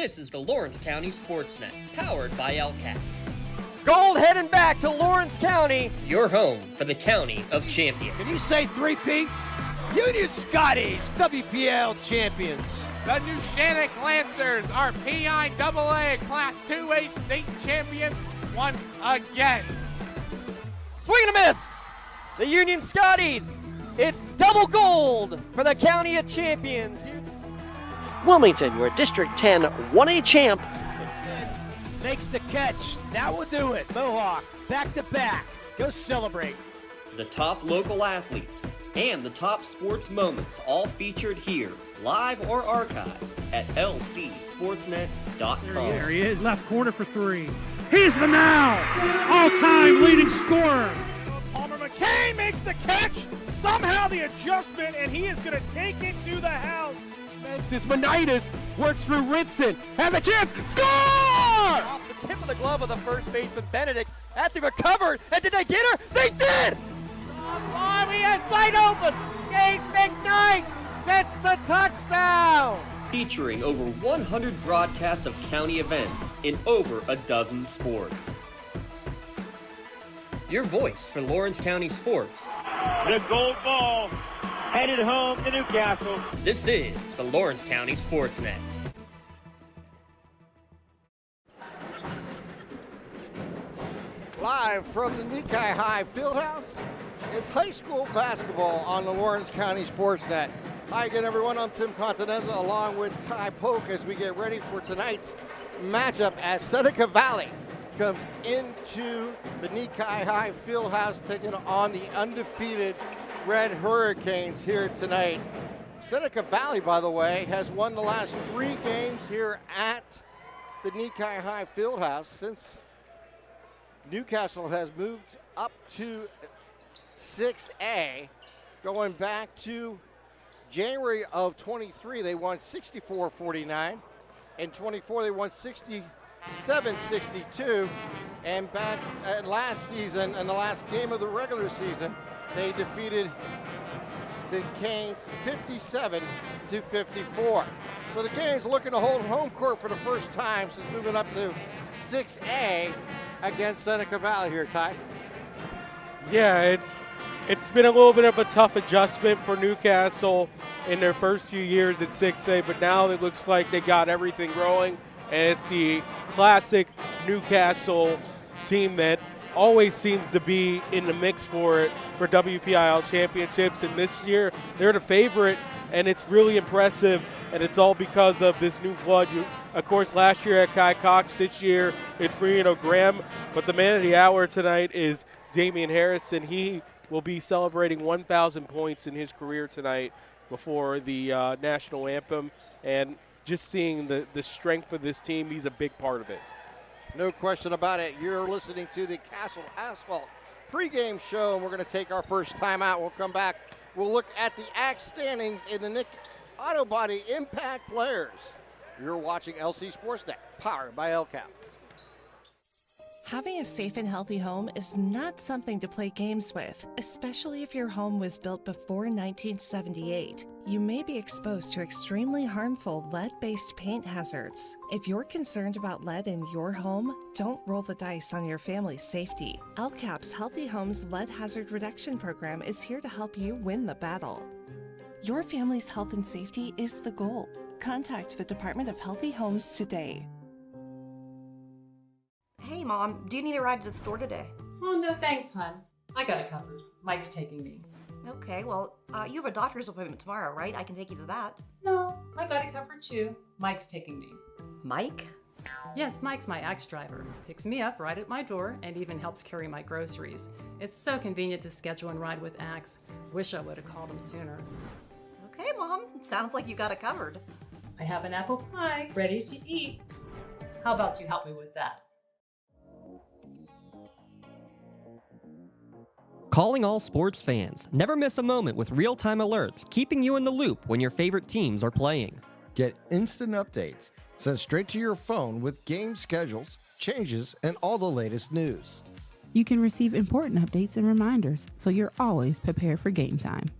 This is the Lawrence County SportsNet, powered by LCAP. Gold heading back to Lawrence County. Your home for the County of Champions. Can you say 3P? Union Scotties, WPIAL champions. The New Seneca Lancers are WPIAL Class 2A state champions once again. Swing and a miss. The Union Scotties. It's double gold for the County of Champions. Wilmington, your District 10 1A champ. Makes the catch. That will do it. Mohawk, back to back. Go celebrate. The top local athletes and the top sports moments all featured here, live or archived at lcsportsnet.com. There he is. Left corner for three. He's the now all-time leading scorer. Palmer McCain makes the catch. Somehow the adjustment, and he is going to take it to the house. Menses Monitis works through Rinson. Has a chance. Score! Off the tip of the glove of the first baseman, Benedict. Actually recovered. And did they get her? They did! Oh, he has wide open. Gabe McKnight gets the touchdown. Featuring over 100 broadcasts of county events in over a dozen sports. Your voice for Lawrence County sports. The gold ball headed home to Newcastle. This is the Lawrence County SportsNet. Live from the Nikai High Fieldhouse, it's high school basketball on the Lawrence County SportsNet. Hi again, everyone. I'm Tim Continenza along with Ty Polk as we get ready for tonight's matchup as Seneca Valley comes into the Nikai High Fieldhouse taking on the undefeated Red Hurricanes here tonight. Seneca Valley, by the way, has won the last 3 games here at the Nikai High Fieldhouse since Newcastle has moved up to 6A. Going back to January of 23, they won 64-49. In 24, they won 67-62. And back at last season, in the last game of the regular season, they defeated the Canes 57-54. So the Canes looking to hold home court for the first time since moving up to 6A against Seneca Valley here, Ty. Yeah, it's been a little bit of a tough adjustment for Newcastle in their first few years at 6A, but now it looks like they got everything rolling, and it's the classic Newcastle team that always seems to be in the mix for WPIAL championships, and this year they're the favorite, and it's really impressive, and it's all because of this new blood. Of course, last year at Kai Cox, this year it's Marino Graham, but the man of the hour tonight is Damian Harrison. He will be celebrating 1,000 points in his career tonight before the national anthem, and just seeing the strength of this team, he's a big part of it. No question about it. You're listening to the Castle Asphalt pregame show, and we're going to take our first time out. We'll come back. We'll look at the ACT standings in the Nick Auto Body Impact Players. You're watching LC SportsNet, powered by LCAP. Having a safe and healthy home is not something to play games with, especially if your home was built before 1978. You may be exposed to extremely harmful lead-based paint hazards. If you're concerned about lead in your home, don't roll the dice on your family's safety. LCAP's Healthy Homes Lead Hazard Reduction Program is here to help you win the battle. Your family's health and safety is the goal. Contact the Department of Healthy Homes today. Hey, Mom, do you need a ride to the store today? Oh, no thanks, hon. I got it covered. Mike's taking me. Okay, well, you have a doctor's appointment tomorrow, right? I can take you to that. No, I got it covered too. Mike's taking me. Mike? Yes, Mike's my Axe driver. Picks me up right at my door and even helps carry my groceries. It's so convenient to schedule and ride with Axe. Wish I would have called him sooner. Okay, Mom. Sounds like you got it covered. I have an apple pie ready to eat. How about you help me with that? Calling all sports fans. Never miss a moment with real-time alerts, keeping you in the loop when your favorite teams are playing. Get instant updates sent straight to your phone with game schedules, changes, and all the latest news. You can receive important updates and reminders, so you're always prepared for game time.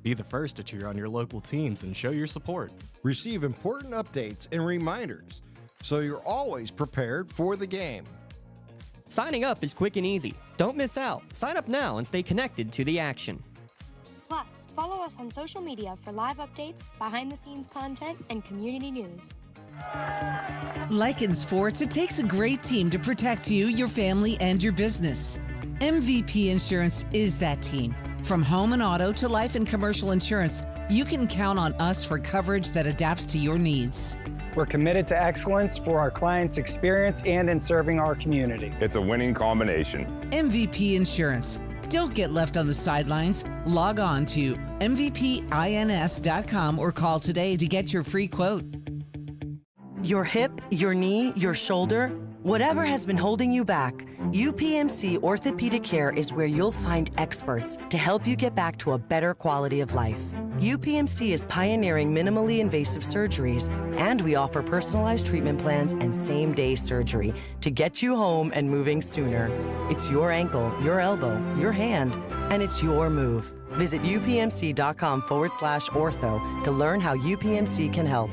Be the first to cheer on your local teams and show your support. Receive important updates and reminders so you're always prepared for the game. Signing up is quick and easy. Don't miss out. Sign up now and stay connected to the action. Plus, follow us on social media for live updates, behind-the-scenes content, and community news. Like in sports, it takes a great team to protect you, your family, and your business. MVP Insurance is that team. From home and auto to life and commercial insurance, you can count on us for coverage that adapts to your needs. We're committed to excellence for our clients' experience and in serving our community. It's a winning combination. MVP Insurance. Don't get left on the sidelines. Log on to mvpins.com or call today to get your free quote. Your hip, your knee, your shoulder, whatever has been holding you back, UPMC Orthopedic Care is where you'll find experts to help you get back to a better quality of life. UPMC is pioneering minimally invasive surgeries, and we offer personalized treatment plans and same-day surgery to get you home and moving sooner. It's your ankle, your elbow, your hand, and it's your move. Visit upmc.com/ortho to learn how UPMC can help.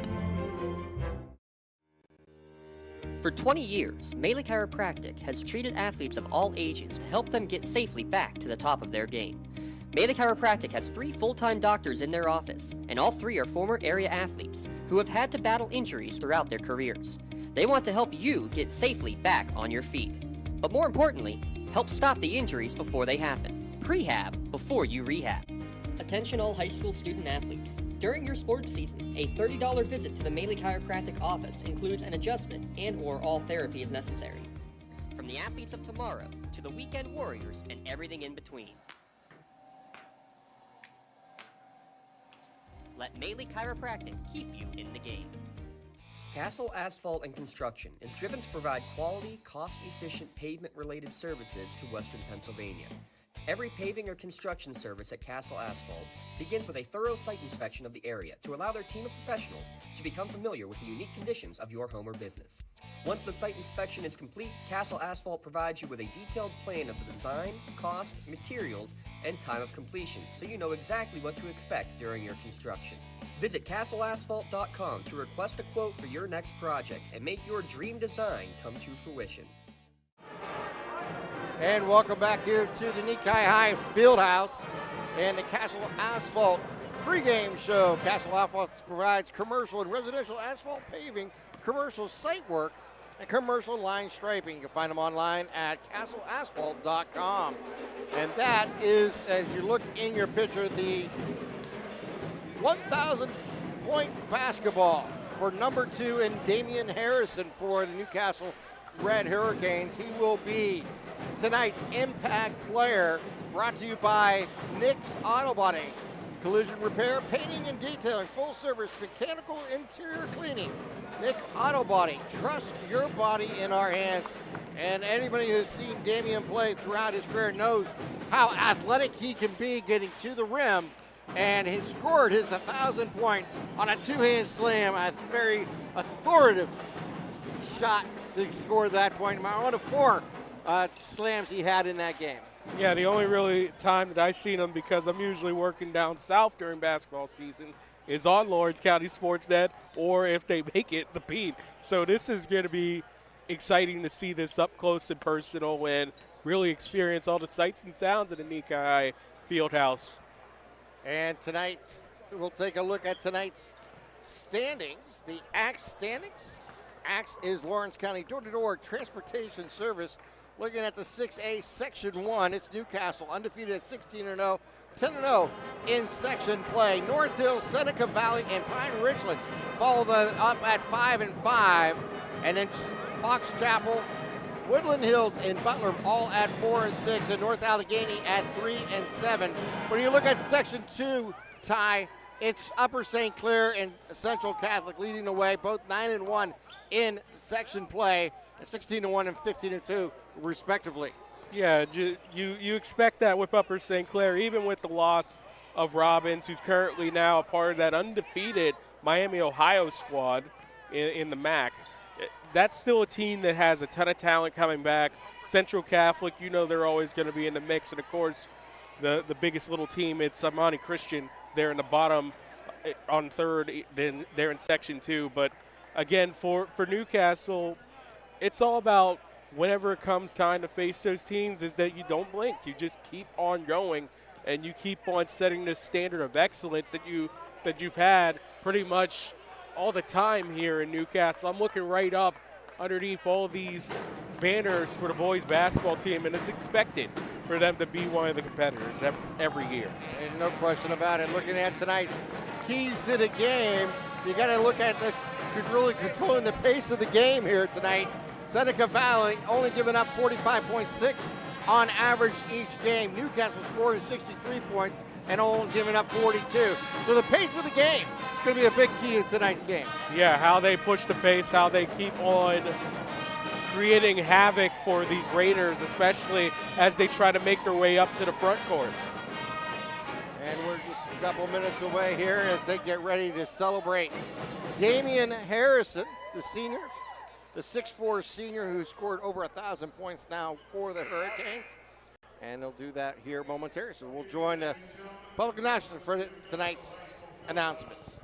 For 20 years, Melee Chiropractic has treated athletes of all ages to help them get safely back to the top of their game. Melee Chiropractic has 3 full-time doctors in their office, and all 3 are former area athletes who have had to battle injuries throughout their careers. They want to help you get safely back on your feet. But more importantly, help stop the injuries before they happen. Prehab before you rehab. Attention all high school student athletes. During your sports season, a $30 visit to the Melee Chiropractic office includes an adjustment and/or all therapy is necessary. From the athletes of tomorrow to the weekend warriors and everything in between. Let Melee Chiropractic keep you in the game. Castle Asphalt and Construction is driven to provide quality, cost-efficient pavement-related services to Western Pennsylvania. Every paving or construction service at Castle Asphalt begins with a thorough site inspection of the area to allow their team of professionals to become familiar with the unique conditions of your home or business. Once the site inspection is complete, Castle Asphalt provides you with a detailed plan of the design, cost, materials, and time of completion, so you know exactly what to expect during your construction. Visit castleasphalt.com to request a quote for your next project and make your dream design come to fruition. And welcome back here to the Nikai High Fieldhouse and the Castle Asphalt pregame show. Castle Asphalt provides commercial and residential asphalt paving, commercial site work, and commercial line striping. You can find them online at castleasphalt.com. And that is, as you look in your picture, the 1,000-point basketball for number 2 and Damian Harrison for the Newcastle Red Hurricanes. He will be tonight's impact player, brought to you by Nick's Auto Body. Collision repair, painting and detailing, full service mechanical interior cleaning. Nick Auto Body, trust your body in our hands. And anybody who's seen Damian play throughout his career knows how athletic he can be getting to the rim. And he scored his 1,000-point on a two-hand slam, a very authoritative shot to score that point. One of 4 slams he had in that game. Yeah, the only really time that I've seen him, because I'm usually working down south during basketball season, is on Lawrence County SportsNet, or if they make it, the Pete. So this is going to be exciting to see this up close and personal and really experience all the sights and sounds of the Nikai High Fieldhouse. And tonight, we'll take a look at tonight's standings, the AXE standings. AXE is Lawrence County door-to-door transportation service. Looking at the 6A Section 1, it's Newcastle, undefeated at 16-0, 10-0 in section play. North Hills, Seneca Valley, and Pine Richland follow them up at 5-5. And then Fox Chapel, Woodland Hills, and Butler all at 4-6, and North Allegheny at 3-7. When you look at Section 2, Ty, it's Upper St. Clair and Central Catholic leading the way, both 9-1 in section play, 16-1 and 15-2 respectively. Yeah, you expect that with Upper St. Clair, even with the loss of Robbins, who's currently now a part of that undefeated Miami, Ohio squad in the MAC. That's still a team that has a ton of talent coming back. Central Catholic, you know they're always going to be in the mix. And, of course, the biggest little team, it's Amani Christian there in the bottom on third. Then they're in Section 2. But again, for Newcastle, it's all about whenever it comes time to face those teams is that you don't blink. You just keep on going, and you keep on setting this standard of excellence that you've had pretty much all the time here in Newcastle. I'm looking right up underneath all these banners for the boys basketball team, and it's expected for them to be one of the competitors every year. There's no question about it. Looking at tonight's keys to the game, you got to look at really controlling the pace of the game here tonight. Seneca Valley only giving up 45.6 on average each game. Newcastle scoring 63 points and only giving up 42. So the pace of the game is going to be a big key in tonight's game. Yeah, how they push the pace, how they keep on creating havoc for these Raiders, especially as they try to make their way up to the front court. And we're just a couple minutes away here as they get ready to celebrate Damian Harrison, the senior, the 6'4" senior who scored over 1,000 points now for the Hurricanes. And they'll do that here momentarily. So we'll join the public announcement for tonight's announcements.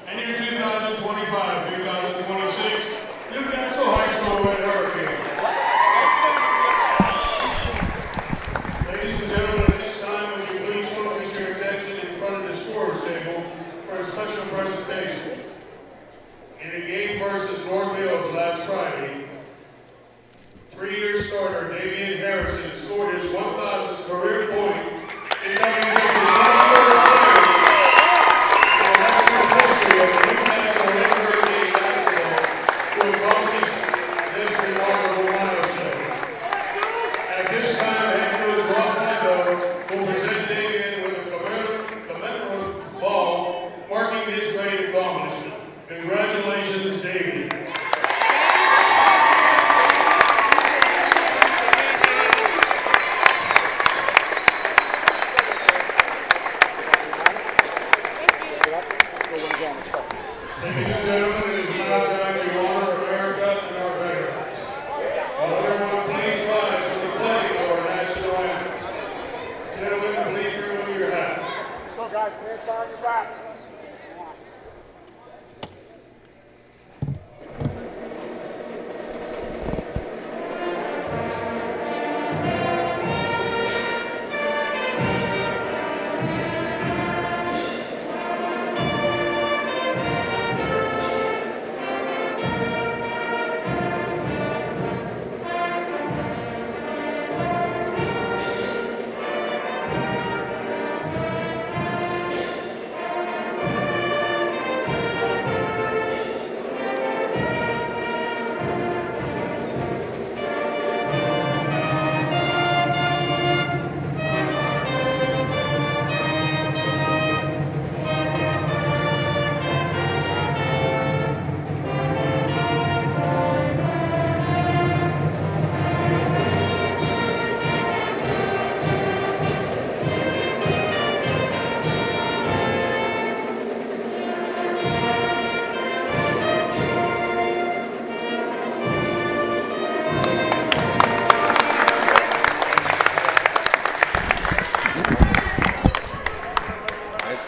And your 2025-2026 Newcastle High School Red Hurricanes. Ladies and gentlemen, at this time, would you please focus your attention in front of the scores table for a special presentation. In a game versus North Hills last Friday, 3-year starter Damian Harrison scored his 1,000th career point, becoming just the 23rd player in the national history of the Newcastle Red Hurricane basketball to accomplish this remarkable milestone. At this time, head coach Rob Lando will present Damian with a commemorative ball marking his great accomplishment. Congratulations, Damian. Ladies and gentlemen, it is now time to honor America and our veterans. Will everyone please rise for the playing of our national anthem. Gentlemen, please remove your hats. Go guys, hands on your back.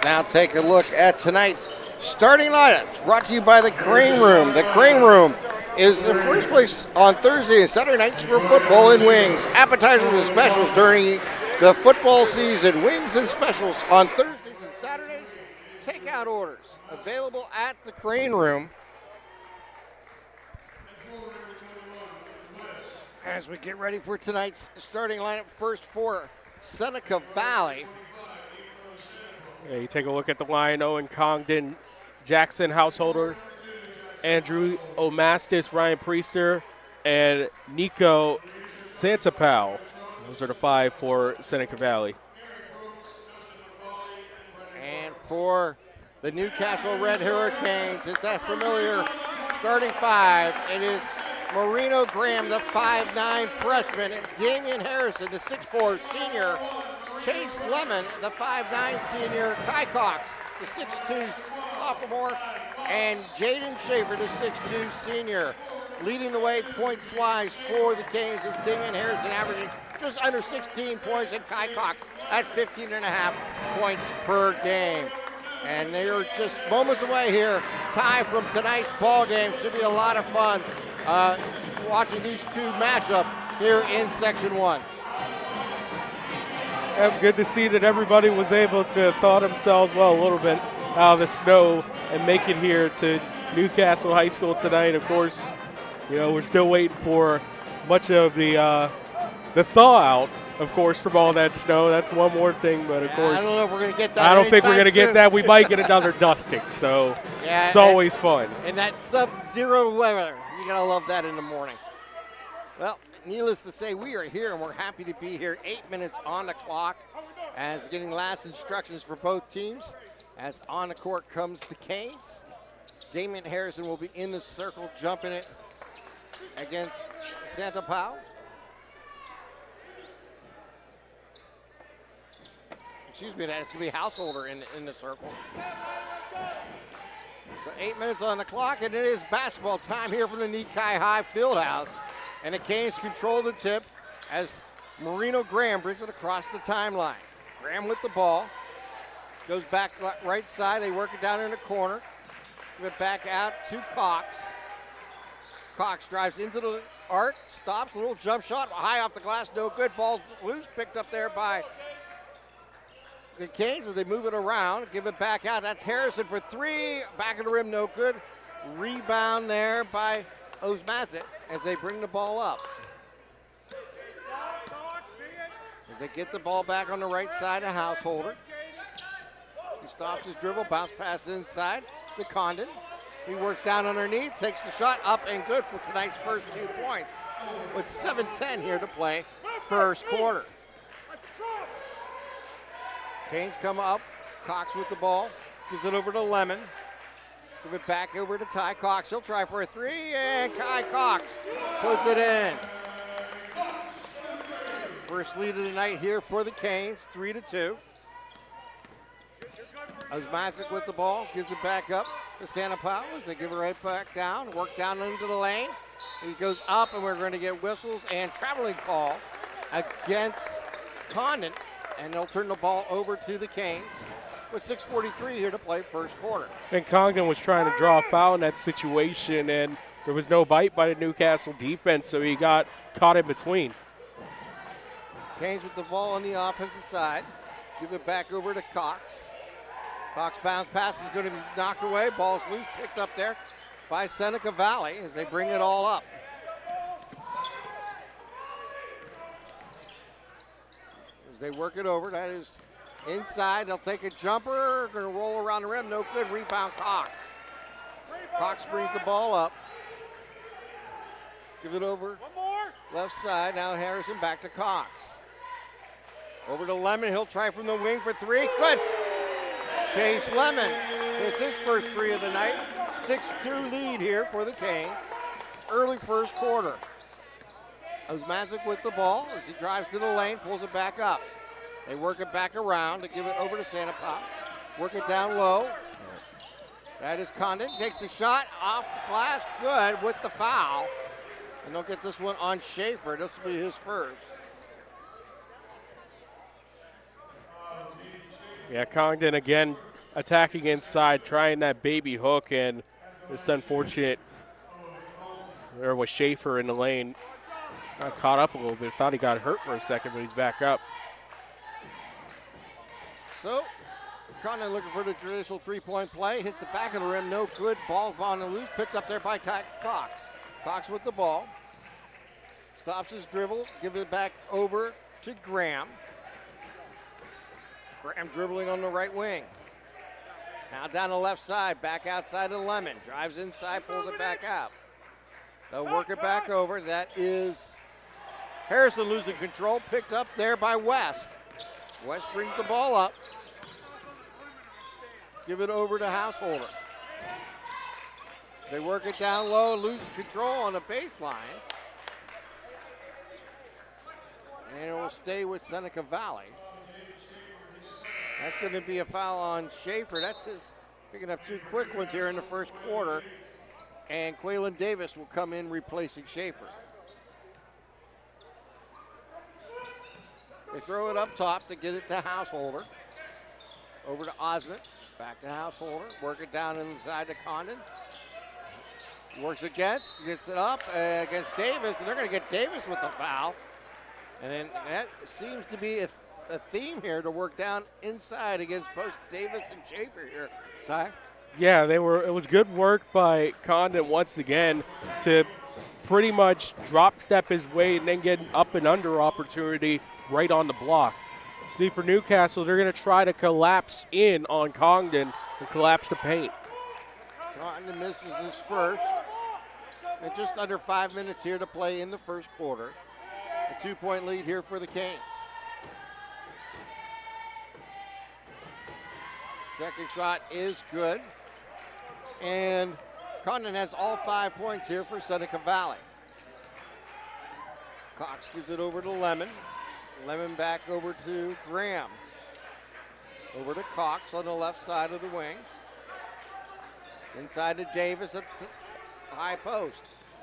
Now take a look at tonight's starting lineups, brought to you by the Crane Room. The Crane Room is the first place on Thursday and Saturday nights for football and wings. Appetizers and specials during the football season. Wings and specials on Thursdays and Saturdays. Takeout orders available at the Crane Room. As we get ready for tonight's starting lineup, first for Seneca Valley. Yeah, you take a look at the line: Owen Congdon, Jackson Householder, Andrew Omastis, Ryan Priester, and Nico Santapau. Those are the 5 for Seneca Valley. And for the Newcastle Red Hurricanes, it's that familiar starting 5. It is Marino Graham, the 5'9" freshman, and Damian Harrison, the 6'4" senior. Chase Lemon, the 5'9" senior. Kai Cox, the 6'2" sophomore. And Jaden Schaefer, the 6'2" senior. Leading the way points-wise for the Canes is Damian Harrison, averaging just under 16 points, and Kai Cox at 15.5 points per game. And they are just moments away here. Tie from tonight's ball game. Should be a lot of fun watching these two match up here in Section 1. Good to see that everybody was able to thaw themselves, a little bit out of the snow and make it here to Newcastle High School tonight. Of course, we're still waiting for much of the thaw out, of course, from all that snow. That's one more thing, but of course, I don't know if we're going to get that. I don't think we're going to get that. We might get another dusting, so it's always fun. And that sub-zero weather, you're going to love that in the morning. Well, needless to say, we are here, and we're happy to be here. 8 minutes on the clock as getting last instructions for both teams. As on the court comes the Canes. Damian Harrison will be in the circle, jumping it against Santa Pau. Excuse me, that's going to be Householder in the circle. So 8 minutes on the clock, and it is basketball time here from the Nikai High Fieldhouse. And the Canes control the tip as Marino Graham brings it across the timeline. Graham with the ball. Goes back right side. They work it down in the corner. Give it back out to Cox. Cox drives into the arc, stops, a little jump shot, high off the glass, no good. Ball loose, picked up there by the Canes as they move it around. Give it back out. That's Harrison for three. Back of the rim, no good. Rebound there by Osmazic as they bring the ball up. As they get the ball back on the right side of Householder. He stops his dribble, bounce pass inside to Condon. He works down underneath, takes the shot up and good for tonight's first 2 points. With 7:10 here to play, first quarter. Canes come up, Cox with the ball, gives it over to Lemon. Give it back over to Ty Cox. He'll try for a three, and Kai Cox puts it in. First lead of the night here for the Canes, 3-2. Osmazic with the ball, gives it back up to Santa Pau as they give it right back down, work down into the lane. He goes up, and we're going to get whistles and traveling call against Condon, and they'll turn the ball over to the Canes with 6:43 here to play first quarter. And Congdon was trying to draw a foul in that situation, and there was no bite by the Newcastle defense, so he got caught in between. Canes with the ball on the offensive side. Give it back over to Cox. Cox bounce pass is going to be knocked away. Ball's loose, picked up there by Seneca Valley as they bring it all up. As they work it over, that is inside. They'll take a jumper, going to roll around the rim, no good. Rebound Cox. Cox brings the ball up. Give it over. One more. Left side, now Harrison back to Cox. Over to Lemon, he'll try from the wing for three. Good. Chase Lemon hits his first three of the night. 6-2 lead here for the Canes. Early first quarter. Osmazic with the ball as he drives to the lane, pulls it back up. They work it back around to give it over to Santa Pau. Work it down low. That is Condon. Takes the shot off the glass. Good with the foul. And they'll get this one on Schaefer. This will be his first. Yeah, Congdon again attacking inside, trying that baby hook, and it's unfortunate. There was Schaefer in the lane. Got caught up a little bit. Thought he got hurt for a second, but he's back up. So, Condon looking for the traditional three-point play. Hits the back of the rim, no good. Ball on the loose, picked up there by Cox. Cox with the ball. Stops his dribble, gives it back over to Graham. Graham dribbling on the right wing. Now down the left side, back outside to Lemon. Drives inside, pulls it back out. They'll work it back over. That is Harrison losing control, picked up there by West. West brings the ball up. Give it over to Householder. They work it down low, lose control on the baseline. And it will stay with Seneca Valley. That's going to be a foul on Schaefer. That's his picking up two quick ones here in the first quarter. And Quaylen Davis will come in replacing Schaefer. They throw it up top to get it to Householder. Over to Osmond. Back to Householder. Work it down inside to Condon. Works against, gets it up against Davis, and they're going to get Davis with the foul. And then that seems to be a theme here to work down inside against both Davis and Schaefer here. Ty? Yeah, it was good work by Condon once again to pretty much drop step his way and then get an up and under opportunity right on the block. See, for Newcastle, they're going to try to collapse in on Congdon and collapse the paint. Condon misses his first. And just under 5 minutes here to play in the first quarter. A 2-point lead here for the Canes. Second shot is good. And Condon has all 5 points here for Seneca Valley. Cox gives it over to Lemon. Lemon back over to Graham. Over to Cox on the left side of the wing. Inside to Davis at the high post.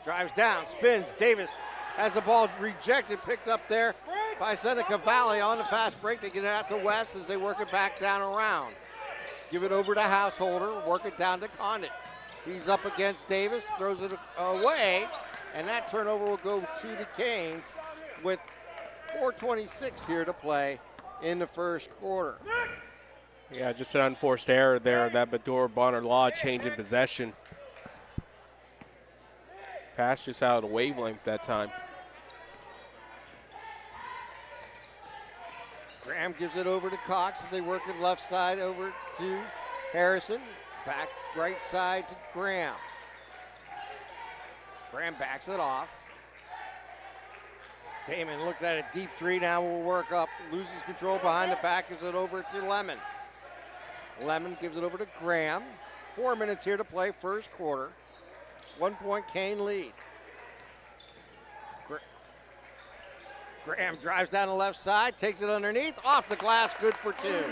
Drives down, spins. Davis has the ball rejected, picked up there by Seneca Valley on the fast break. They get it out to West as they work it back down around. Give it over to Householder, work it down to Condon. He's up against Davis, throws it away, and that turnover will go to the Canes with 4:26 here to play in the first quarter. Yeah, just an unforced error there, that Bador Bonner Law changing possession. Pass just out of the wavelength that time. Graham gives it over to Cox as they work it left side over to Harrison. Back right side to Graham. Graham backs it off. Damon looked at a deep three, now will work up. Loses control behind the back, gives it over to Lemon. Lemon gives it over to Graham. 4 minutes here to play first quarter. 1 point Cane lead. Graham drives down the left side, takes it underneath, off the glass, good for two.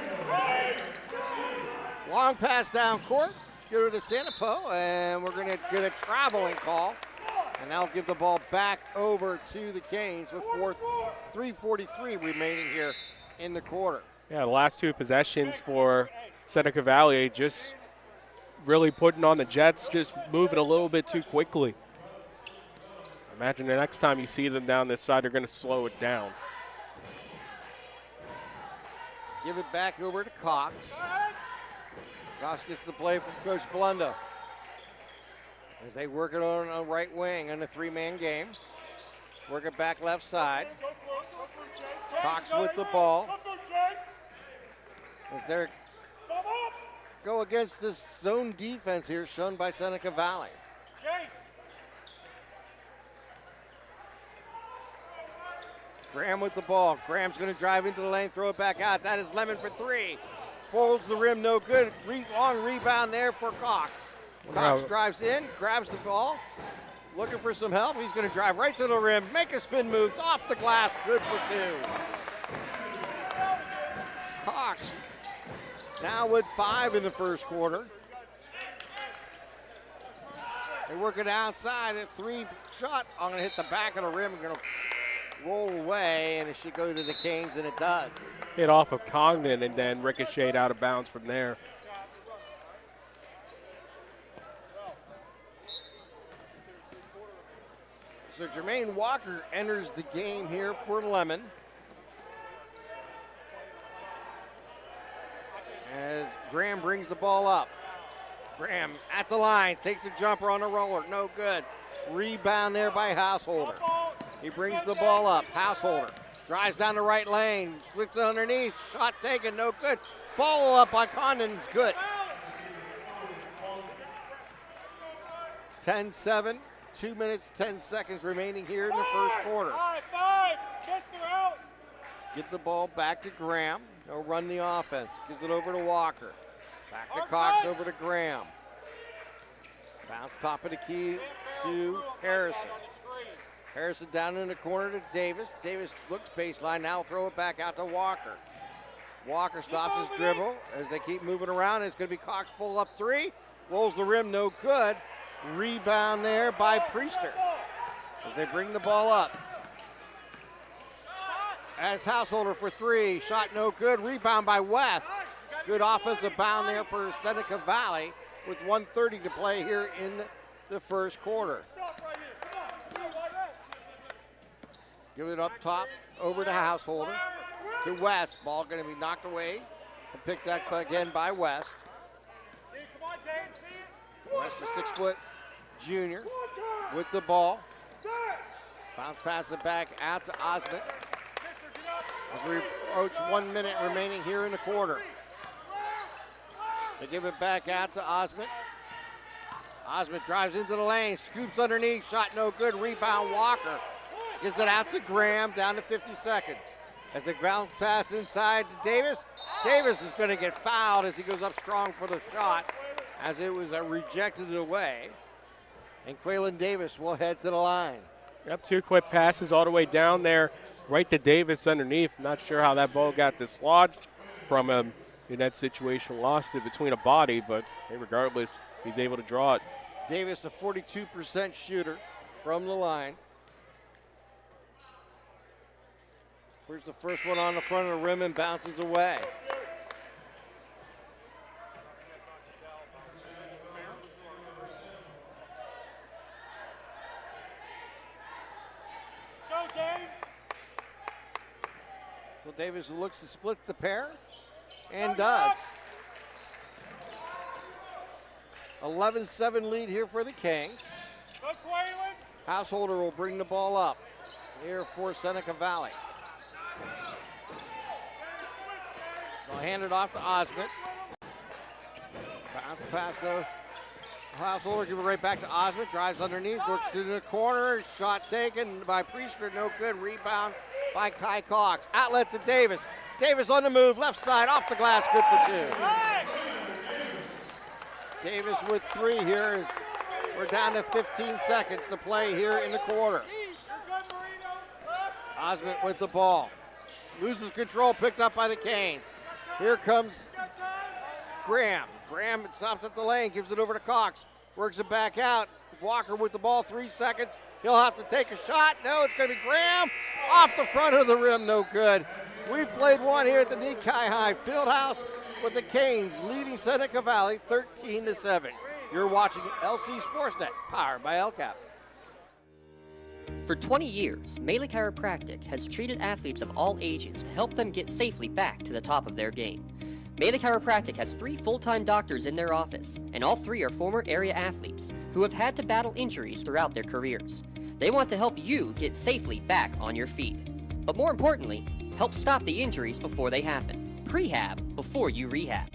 Long pass down court, give it to Santapo, and we're going to get a traveling call. And that'll give the ball back over to the Canes with 3:43 remaining here in the quarter. Yeah, the last two possessions for Seneca Valley just really putting on the Jets, just moving a little bit too quickly. Imagine the next time you see them down this side, they're going to slow it down. Give it back over to Cox. Cox gets the play from Coach Blunda as they work it on the right wing in a three-man game. Work it back left side. Cox with the ball. As they go against this zone defense here shown by Seneca Valley. Graham with the ball. Graham's going to drive into the lane, throw it back out. That is Lemon for three. Folds the rim, no good. Long rebound there for Cox. Cox drives in, grabs the ball, looking for some help. He's going to drive right to the rim, make a spin move, off the glass, good for two. Cox now with 5 in the first quarter. They work it outside, a 3-shot. I'm going to hit the back of the rim, going to roll away, and it should go to the Canes, and it does. Hit off of Congdon and then ricocheted out of bounds from there. So Jermaine Walker enters the game here for Lemon. As Graham brings the ball up. Graham at the line, takes a jumper on a roller, no good. Rebound there by Householder. He brings the ball up, Householder. Drives down the right lane, flips it underneath, shot taken, no good. Follow up by Condon's good. 10-7, 2 minutes, 10 seconds remaining here in the first quarter. Get the ball back to Graham. He'll run the offense, gives it over to Walker. Back to Cox, over to Graham. Bounce top of the key to Harrison. Harrison down in the corner to Davis. Davis looks baseline, now throw it back out to Walker. Walker stops his dribble as they keep moving around. It's going to be Cox pull up three. Rolls the rim, no good. Rebound there by Priester as they bring the ball up. As Householder for three, shot no good. Rebound by West. Good offensive bound there for Seneca Valley with 1:30 to play here in the first quarter. Give it up top over to Householder. To West. Ball going to be knocked away and picked up again by West. West, a 6-foot junior with the ball. Bounce pass it back out to Osmond. As we approach 1 minute remaining here in the quarter. They give it back out to Osmond. Osmond drives into the lane, scoops underneath, shot no good, rebound Walker. Gives it out to Graham, down to 50 seconds. As they bounce pass inside to Davis. Davis is going to get fouled as he goes up strong for the shot, as it was rejected away. And Quaylen Davis will head to the line. Yep, 2 quick passes all the way down there, right to Davis underneath. Not sure how that ball got dislodged from him in that situation. Lost it between a body, but hey, regardless, he's able to draw it. Davis, a 42% shooter from the line. Here's the first one on the front of the rim and bounces away. So Davis looks to split the pair and does. 11-7 lead here for the Kings. Householder will bring the ball up here for Seneca Valley. They'll hand it off to Osmond. Bounce pass though. Householder give it right back to Osmond. Drives underneath, looks in the corner. Shot taken by Priester, no good. Rebound by Kai Cox. Outlet to Davis. Davis on the move, left side, off the glass, good for 2. Davis with 3 here. We're down to 15 seconds to play here in the quarter. Osmond with the ball. Loses control, picked up by the Canes. Here comes Graham. Graham stops at the lane, gives it over to Cox. Works it back out. Walker with the ball, 3 seconds. He'll have to take a shot. No, it's going to be Graham. Off the front of the rim, no good. We've played one here at the Nikai High Fieldhouse with the Canes leading Seneca Valley 13-7. You're watching LC SportsNet, powered by LCAP. For 20 years, Melee Chiropractic has treated athletes of all ages to help them get safely back to the top of their game. Melee Chiropractic has 3 full-time doctors in their office, and all 3 are former area athletes who have had to battle injuries throughout their careers. They want to help you get safely back on your feet. But more importantly, help stop the injuries before they happen. Prehab before you rehab.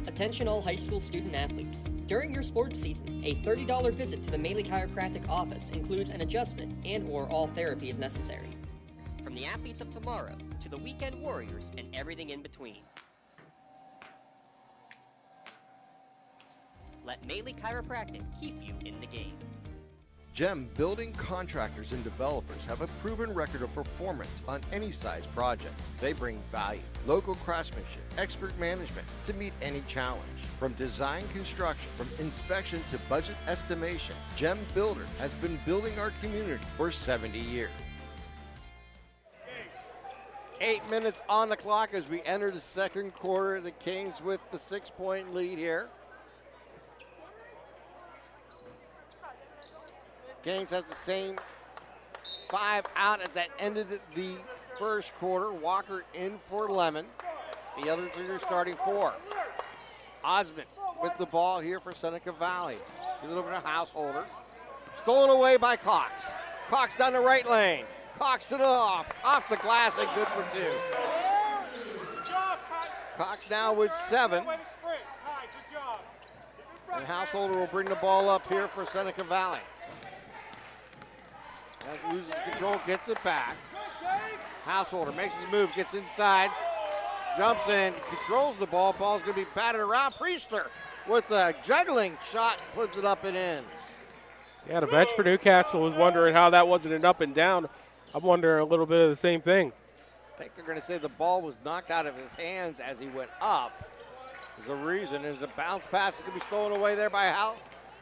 Attention all high school student athletes. During your sports season, a $30 visit to the Melee Chiropractic office includes an adjustment and/or all therapy is necessary. From the athletes of tomorrow to the weekend warriors and everything in between. Let Melee Chiropractic keep you in the game. GEM building contractors and developers have a proven record of performance on any size project. They bring value, local craftsmanship, expert management to meet any challenge. From design construction, from inspection to budget estimation, GEM Builder has been building our community for 70 years. 8 minutes on the clock as we enter the second quarter. The Canes with the 6-point lead here. Canes have the same 5 out at that end of the first quarter. Walker in for Lemon. The other 2 are starting 4. Osmond with the ball here for Seneca Valley. Gives it over to Householder. Stolen away by Cox. Cox down the right lane. Cox to the off the glass and good for 2. Cox now with 7. And Householder will bring the ball up here for Seneca Valley. As loses control, gets it back. Householder makes his move, gets inside, jumps in, controls the ball. Ball's going to be batted around. Priester with a juggling shot, puts it up and in. Yeah, the bench for Newcastle was wondering how that wasn't an up and down. I'm wondering a little bit of the same thing. I think they're going to say the ball was knocked out of his hands as he went up. There's a reason. There's a bounce pass that's going to be stolen away there by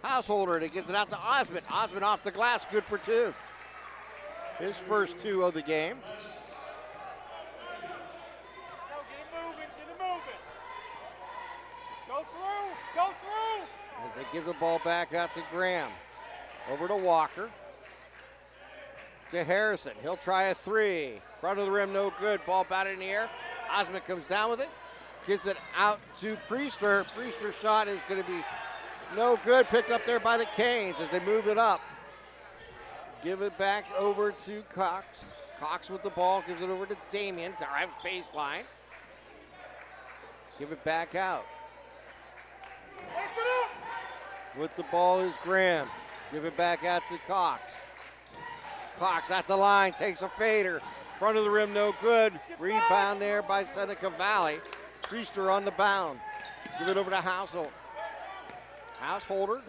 Householder. And he gets it out to Osmond. Osmond off the glass, good for 2. His first 2 of the game. give the ball back out to Graham. Over to Walker. To Harrison. He'll try a three. Front of the rim, no good. Ball batted in the air. Osmond comes down with it. Gets it out to Priester. Priester's shot is going to be no good. Picked up there by the Canes as they move it up. Give it back over to Cox. Cox with the ball. Gives it over to Damian. Drives baseline. Give it back out. With the ball is Graham. Give it back out to Cox. Cox at the line, takes a fader. Front of the rim, no good. Rebound there by Seneca Valley. Priester on the bound. Give it over to Household. Householder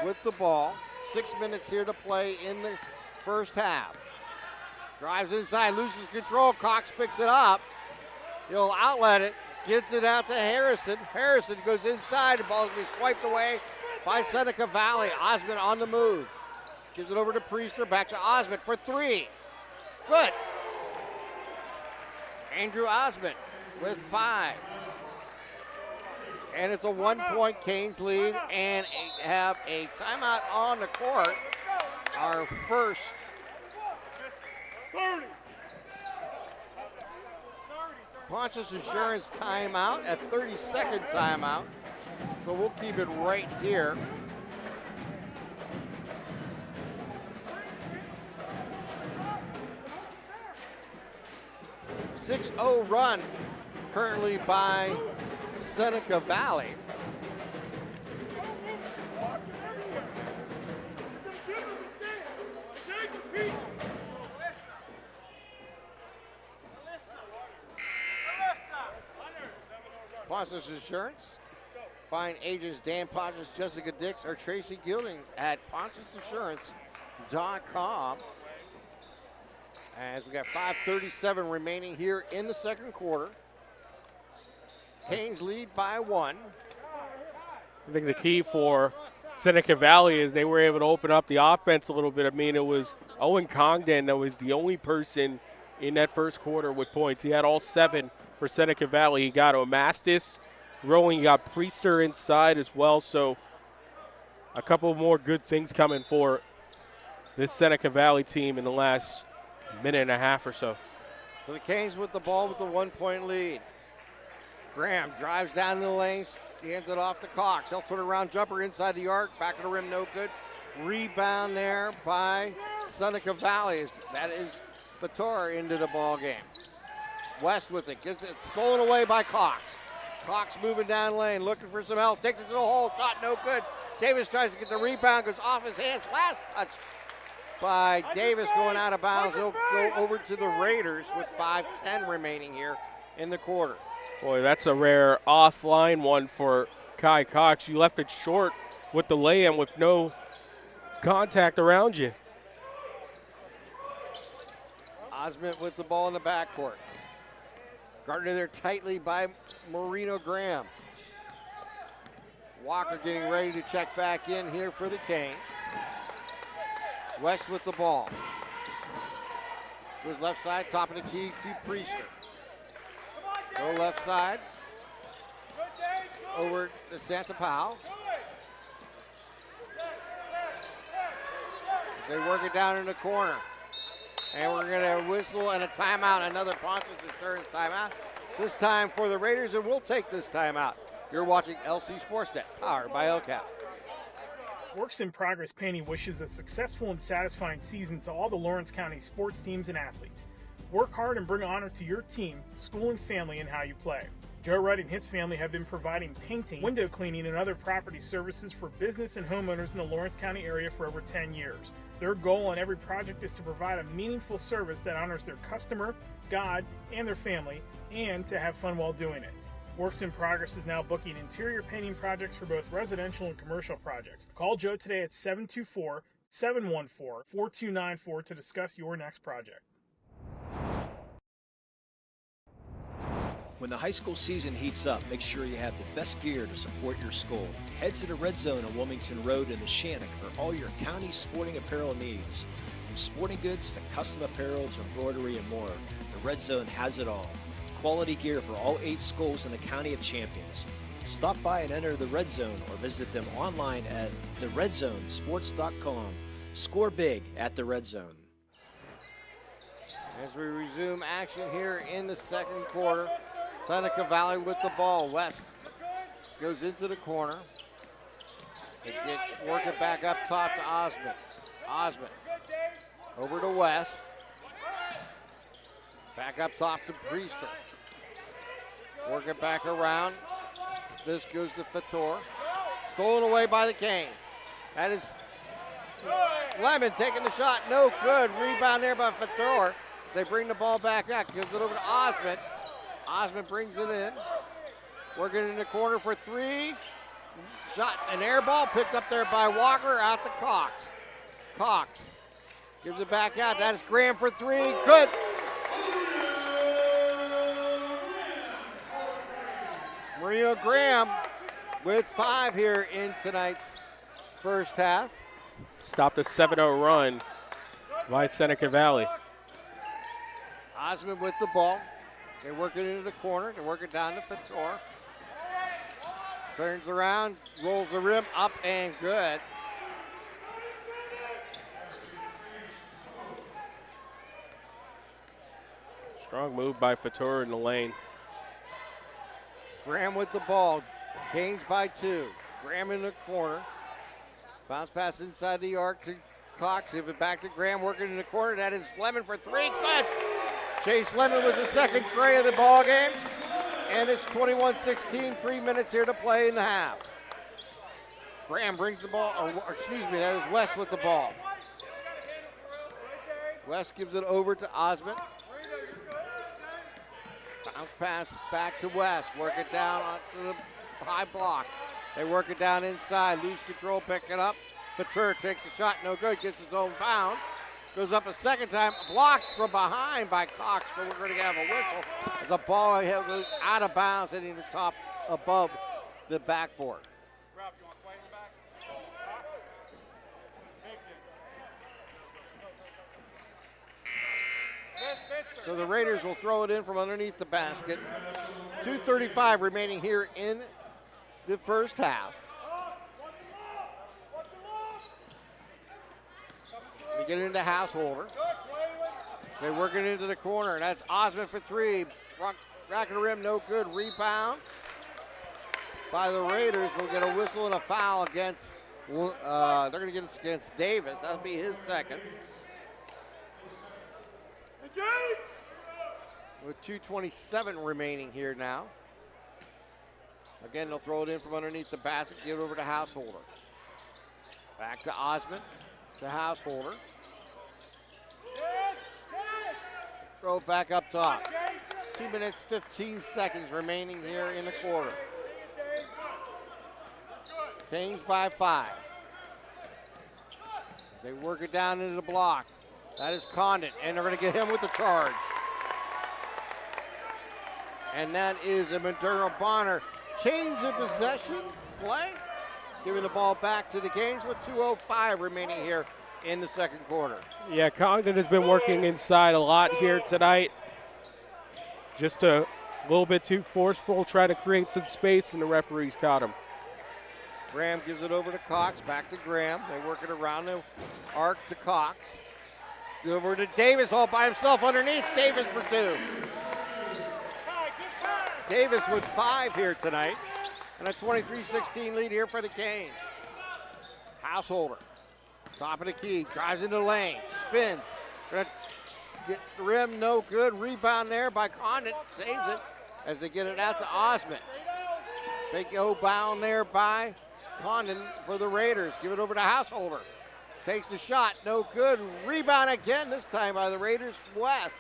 with the ball. 6 minutes here to play in the first half. Drives inside, loses control. Cox picks it up. He'll outlet it. Gets it out to Harrison. Harrison goes inside. The ball is going to be swiped away by Seneca Valley. Osmond on the move. Gives it over to Priester. Back to Osmond for three. Good. Andrew Osmond with 5. And it's a 1-point Canes lead and have a timeout on the court. Our first. 30. Ponchos Insurance timeout at 30-second timeout. So we'll keep it right here. A 6-0 run currently by Seneca Valley. Ponchos Insurance. Find agents Dan Ponchos, Jessica Dix, or Tracy Gildings at ponchosinsurance.com. As we got 5:37 remaining here in the second quarter. Canes lead by 1. I think the key for Seneca Valley is they were able to open up the offense a little bit. I mean, it was Owen Congdon that was the only person in that first quarter with points. He had all 7 for Seneca Valley. He got Omastis rolling. He got Priester inside as well. So a couple more good things coming for this Seneca Valley team in the last minute and a half or so. So the Canes with the ball with the 1-point lead. Graham drives down the lanes, hands it off to Cox. He'll turn around jumper inside the arc, back of the rim, no good. Rebound there by Seneca Valley. That is Vitor into the ball game. West with it, gets it stolen away by Cox. Cox moving down lane, looking for some help, takes it to the hole, shot no good. Davis tries to get the rebound, goes off his hands. Last touch by Davis going out of bounds. He'll go over to the Raiders with 5:10 remaining here in the quarter. Boy, that's a rare offline one for Kai Cox. You left it short with the lay-in with no contact around you. Osmond with the ball in the backcourt. Guarded there tightly by Marino Graham. Walker getting ready to check back in here for the Canes. West with the ball. Goes left side, top of the key to Priester. Go left side. Over to Santapau. They work it down in the corner. And we're going to whistle and a timeout, another Ponchos Insurance timeout. This time for the Raiders, and we'll take this timeout. You're watching LC SportsNet, powered by LCAP. Works in Progress Painting wishes a successful and satisfying season to all the Lawrence County sports teams and athletes. Work hard and bring honor to your team, school, and family in how you play. Joe Wright and his family have been providing painting, window cleaning, and other property services for business and homeowners in the Lawrence County area for over 10 years. Their goal on every project is to provide a meaningful service that honors their customer, God, and their family, and to have fun while doing it. Works in Progress is now booking interior painting projects for both residential and commercial projects. Call Joe today at 724-714-4294 to discuss your next project. When the high school season heats up, make sure you have the best gear to support your school. Head to the Red Zone on Wilmington Road in the Shannock for all your county sporting apparel needs. From sporting goods to custom apparel to embroidery and more, the Red Zone has it all. Quality gear for all 8 schools in the County of Champions. Stop by and enter the Red Zone or visit them online at theredzonesports.com. Score big at the Red Zone. As we resume action here in the second quarter, Seneca Valley with the ball. West goes into the corner. They work it back up top to Osmond. Osmond over to West. Back up top to Priester. Work it back around. This goes to Fator. Stolen away by the Canes. That is Lemon taking the shot. No good. Rebound there by Fator. They bring the ball back out. Gives it over to Osmond. Osmond brings it in. Working in the corner for three. Shot, an air ball picked up there by Walker. Out to Cox. Cox gives it back out. That is Graham for three. Good. Maria Graham with 5 here in tonight's first half. Stopped a 7-0 run by Seneca Valley. Osmond with the ball. They work it into the corner. They work it down to Fator. Turns around, rolls the rim up and good. Strong move by Fator in the lane. Graham with the ball. Canes by 2. Graham in the corner. Bounce pass inside the arc to Cox. Give it back to Graham, working in the corner. That is Lemon for 3. Good. Chase Lemon with the second tray of the ball game. And it's 21-16, 3 minutes here to play in the half. Graham brings the ball, or excuse me, that is West with the ball. West gives it over to Osmond. Bounce pass back to West. Work it down onto the high block. They work it down inside. Loose control, pick it up. Fatur takes a shot, no good, gets his own pound. Goes up a second time, blocked from behind by Cox, but we're going to have a whistle as a ball goes out of bounds, hitting the top above the backboard. So the Raiders will throw it in from underneath the basket. 2:35 remaining here in the first half. We get into Householder. They work it into the corner. That's Osmond for 3. Front rack of the rim, no good. Rebound by the Raiders. We'll get a whistle and a foul against, they're going to get this against Davis. That'll be his second. With 2:27 remaining here now. Again, they'll throw it in from underneath the basket, give it over to Householder. Back to Osmond, to Householder. Throw it back up top. 2 minutes, 15 seconds remaining here in the quarter. Canes by 5. They work it down into the block. That is Condon, and they're going to get him with the charge. And that is a Maduro Bonner change of possession play. Giving the ball back to the Canes with 2:05 remaining here in the second quarter. Yeah, Congdon has been working inside a lot here tonight. Just a little bit too forceful, trying to create some space, and the referees caught him. Graham gives it over to Cox, back to Graham. They work it around the arc to Cox. Over to Davis all by himself underneath. Davis for 2. Davis with 5 here tonight. And a 23-16 lead here for the Canes. Householder, top of the key, drives into the lane, spins. Gonna get the rim, no good. Rebound there by Condon, saves it as they get it out to Osmond. Big go bound there by Condon for the Raiders. Give it over to Householder. Takes the shot, no good. Rebound again, this time by the Raiders. West.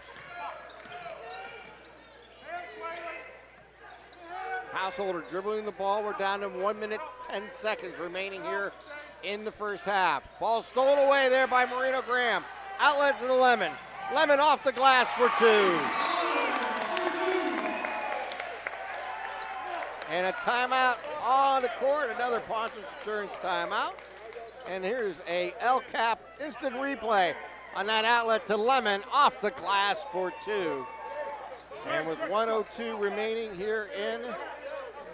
Householder dribbling the ball. We're down to 1 minute, 10 seconds remaining here in the first half. Ball stolen away there by Marino Graham. Outlet to the Lemon. Lemon off the glass for 2. And a timeout on the court. Another Pontus Insurance timeout. And here's a LCAP instant replay on that outlet to Lemon off the glass for 2. And with 1:02 remaining here in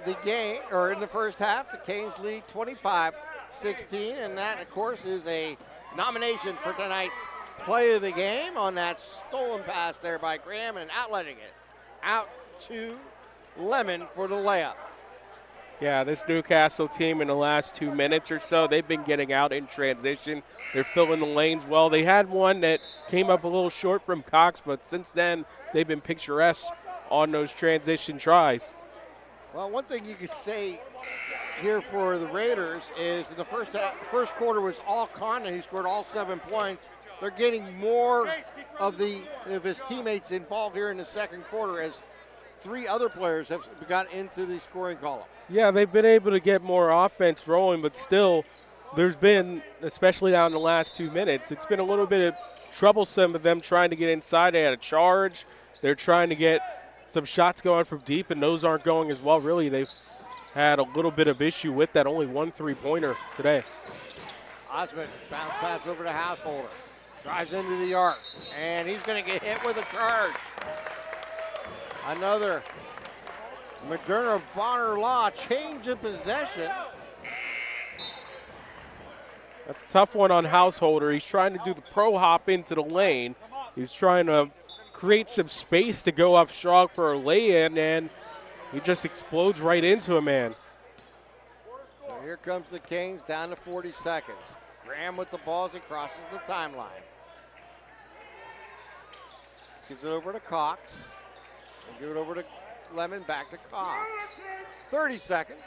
the game, or in the first half, the Canes lead 25-16, and that, of course, is a nomination for tonight's play of the game on that stolen pass there by Graham and outletting it out to Lemon for the layup. Yeah, this Newcastle team in the last 2 minutes or so, they've been getting out in transition. They're filling the lanes well. They had one that came up a little short from Cox, but since then, they've been picturesque on those transition tries. Well, one thing you could say here for the Raiders is in the first quarter was all Condon. He scored all 7 points. They're getting more of his teammates involved here in the second quarter as 3 other players have got into the scoring column. Yeah, they've been able to get more offense rolling, but still there's been, especially down in the last 2 minutes, it's been a little bit of troublesome of them trying to get inside. They had a charge. They're trying to get some shots going from deep, and those aren't going as well. Really, they've had a little bit of issue with that. Only 1 3-pointer today. Osmond, bounce pass over to Householder. Drives into the arc, and he's going to get hit with a charge. Another Moderna Bonner Law change of possession. That's a tough one on Householder. He's trying to do the pro hop into the lane. He's trying to create some space to go up strong for a lay-in, and he just explodes right into a man. So here comes the Canes down to 40 seconds. Graham with the ball as he crosses the timeline. Gives it over to Cox. Give it over to Lemon, back to Cox. 30 seconds.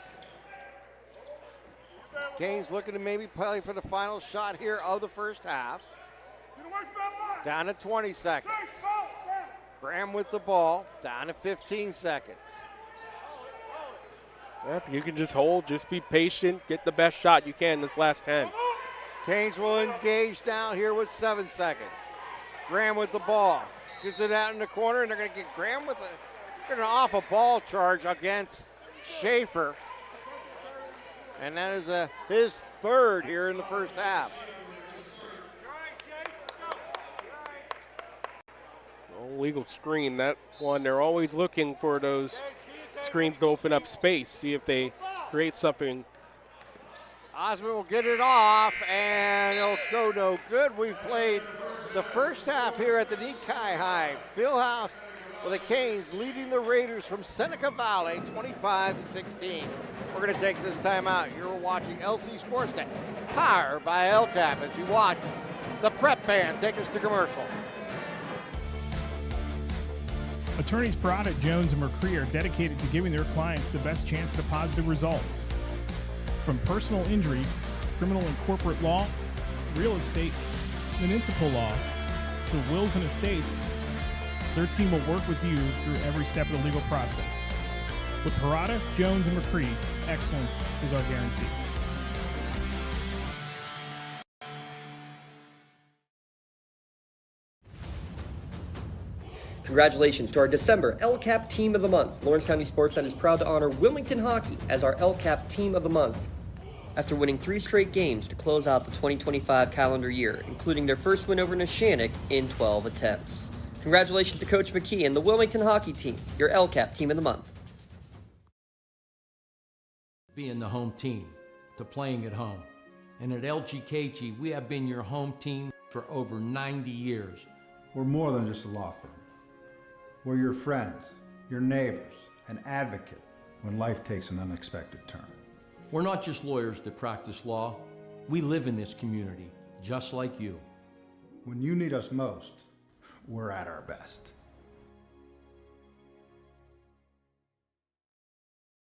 Canes looking to maybe play for the final shot here of the first half. Down to 20 seconds. Graham with the ball, down to 15 seconds. Yep, you can just hold, just be patient, get the best shot you can this last 10. Canes will engage down here with 7 seconds. Graham with the ball. Gets it out in the corner, and they're going to get Graham with an off-a-ball charge against Schaefer. And that is his third here in the first half. Legal screen, that one, they're always looking for those screens to open up space, see if they create something. Osmond will get it off, and it'll go no good. We've played the first half here at the Nikai High Fieldhouse with the Canes leading the Raiders from Seneca Valley 25-16. We're going to take this time out. You're watching LC SportsNet, powered by LCAP, as you watch the prep band take us to commercial. Attorneys Parada, Jones, and McCree are dedicated to giving their clients the best chance at a positive result. From personal injury, criminal and corporate law, real estate, municipal law, to wills and estates, their team will work with you through every step of the legal process. With Parada, Jones, and McCree, excellence is our guarantee. Congratulations to our December LCAP Team of the Month. Lawrence County SportsNet is proud to honor Wilmington Hockey as our LCAP Team of the Month after winning 3 straight games to close out the 2025 calendar year, including their first win over Neshannock in 12 attempts. Congratulations to Coach McKee and the Wilmington Hockey Team, your LCAP Team of the Month. Being the home team, to playing at home. And at LGKG, we have been your home team for over 90 years. We're more than just a law firm. We're your friends, your neighbors, an advocate when life takes an unexpected turn. We're not just lawyers that practice law. We live in this community, just like you. When you need us most, we're at our best.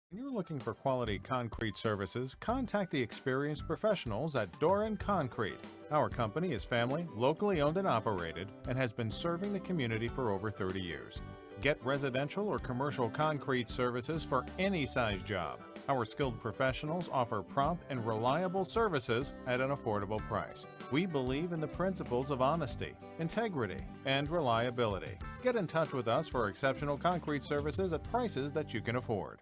When you're looking for quality concrete services, contact the experienced professionals at Doran Concrete. Our company is family, locally owned and operated, and has been serving the community for over 30 years. Get residential or commercial concrete services for any size job. Our skilled professionals offer prompt and reliable services at an affordable price. We believe in the principles of honesty, integrity, and reliability. Get in touch with us for exceptional concrete services at prices that you can afford.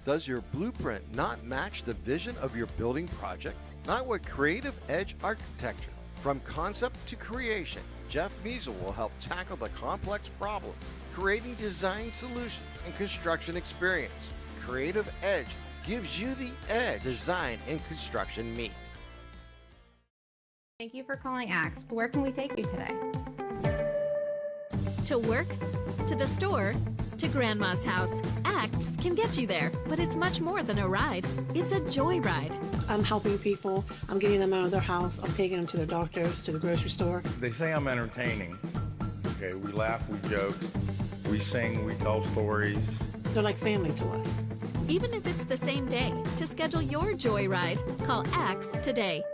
Does your blueprint not match the vision of your building project? Not with Creative Edge Architecture. From concept to creation, Jeff Measle will help tackle the complex problems, creating design solutions and construction experience. Creative Edge gives you the edge design and construction meet. Thank you for calling Axe. Where can we take you today? To work, to the store, to Grandma's house. Axe can get you there, but it's much more than a ride. It's a joyride. I'm helping people. I'm getting them out of their house. I'm taking them to their doctors, to the grocery store. They say I'm entertaining. Okay, we laugh, we joke, we sing, we tell stories. They're like family to us. Even if it's the same day, to schedule your joyride, call Axe today.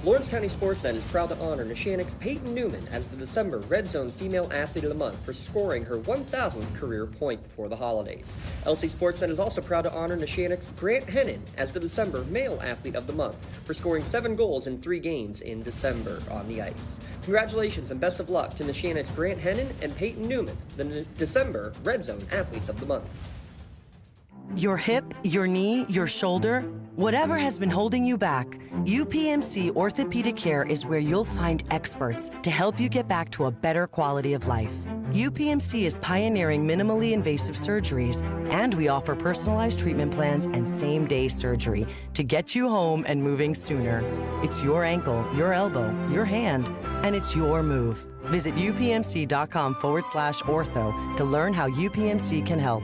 Lawrence County SportsNet is proud to honor Neshannock's Peyton Newman as the December Red Zone Female Athlete of the Month for scoring her 1,000th career point before the holidays. LC SportsNet is also proud to honor Neshannock's Grant Hennon as the December Male Athlete of the Month for scoring 7 goals in 3 games in December on the ice. Congratulations and best of luck to Neshannock's Grant Hennon and Peyton Newman, the December Red Zone Athletes of the Month. Your hip, your knee, your shoulder, whatever has been holding you back, UPMC Orthopedic Care is where you'll find experts to help you get back to a better quality of life. UPMC is pioneering minimally invasive surgeries, and we offer personalized treatment plans and same-day surgery to get you home and moving sooner. It's your ankle, your elbow, your hand, and it's your move. Visit upmc.com/ortho to learn how UPMC can help.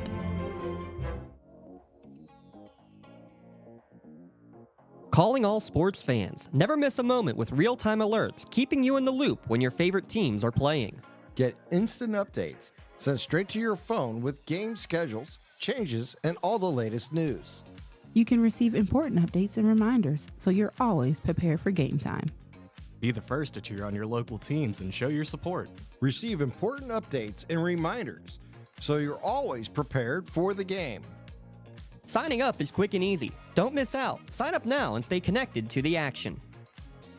Calling all sports fans. Never miss a moment with real-time alerts, keeping you in the loop when your favorite teams are playing. Get instant updates sent straight to your phone with game schedules, changes, and all the latest news. You can receive important updates and reminders, so you're always prepared for game time. Be the first to cheer on your local teams and show your support. Receive important updates and reminders, so you're always prepared for the game. Signing up is quick and easy. Don't miss out. Sign up now and stay connected to the action.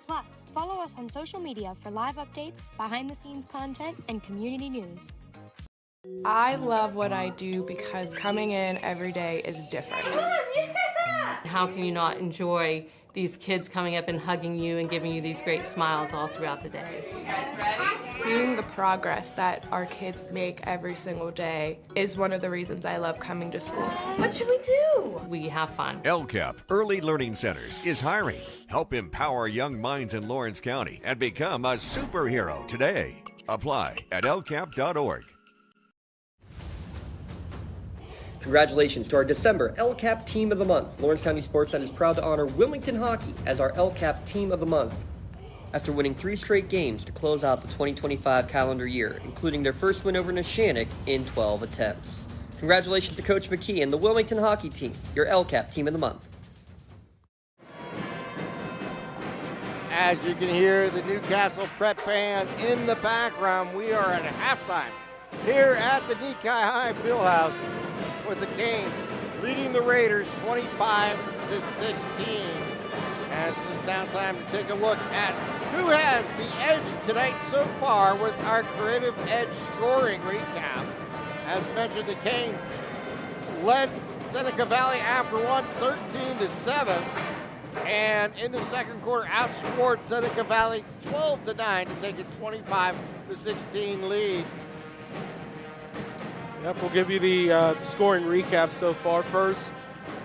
Plus, follow us on social media for live updates, behind-the-scenes content, and community news. I love what I do because coming in every day is different. How can you not enjoy these kids coming up and hugging you and giving you these great smiles all throughout the day? You guys ready? Seeing the progress that our kids make every single day is one of the reasons I love coming to school. What should we do? We have fun. LCAP Early Learning Centers is hiring. Help empower young minds in Lawrence County and become a superhero today. Apply at lcap.org. Congratulations to our December LCAP Team of the Month. Lawrence County SportsNet is proud to honor Wilmington Hockey as our LCAP Team of the Month after winning 3 straight games to close out the 2025 calendar year, including their first win over Neshannock in 12 attempts. Congratulations to Coach McKee and the Wilmington Hockey Team, your LCAP Team of the Month. As you can hear the Newcastle Prep Band in the background, we are at halftime here at the Nikai High Fieldhouse with the Canes leading the Raiders 25-16. As it is now time to take a look at who has the edge tonight so far with our Creative Edge scoring recap. As mentioned, the Canes led Seneca Valley after one 13-7. And in the second quarter, outscored Seneca Valley 12-9 to take a 25-16 lead. Yep, we'll give you the scoring recap so far. First,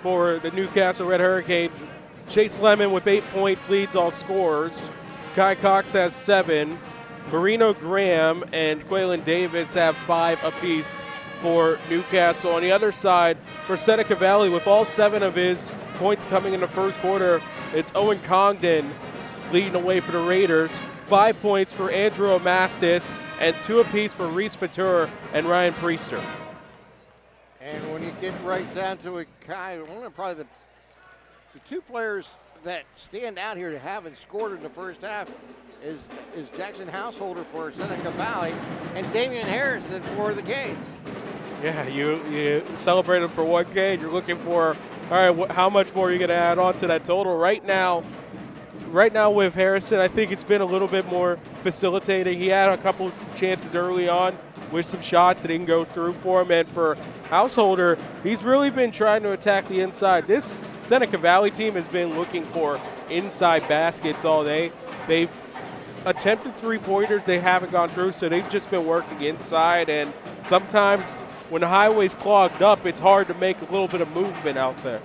for the Newcastle Red Hurricanes, Chase Lemon with 8 points leads all scorers. Kai Cox has 7. Marino Graham and Quaylen Davis have 5 apiece for Newcastle. On the other side, for Seneca Valley, with all 7 of his points coming in the first quarter, it's Owen Congdon leading away for the Raiders. 5 points for Andrew Amastis and 2 apiece for Reese Fatur and Ryan Priester. And when you get right down to it, Kai, one of probably the 2 players that stand out here that haven't scored in the first half is Jackson Householder for Seneca Valley and Damian Harrison for the Canes. Yeah, you celebrated for 1K. You're looking for, all right, how much more are you going to add on to that total? Right now with Harrison, I think it's been a little bit more facilitating. He had a couple chances early on with some shots that didn't go through for him. And for Householder, he's really been trying to attack the inside. This Seneca Valley team has been looking for inside baskets all day. They've attempted three-pointers. They haven't gone through, so they've just been working inside. And sometimes when the highway's clogged up, it's hard to make a little bit of movement out there.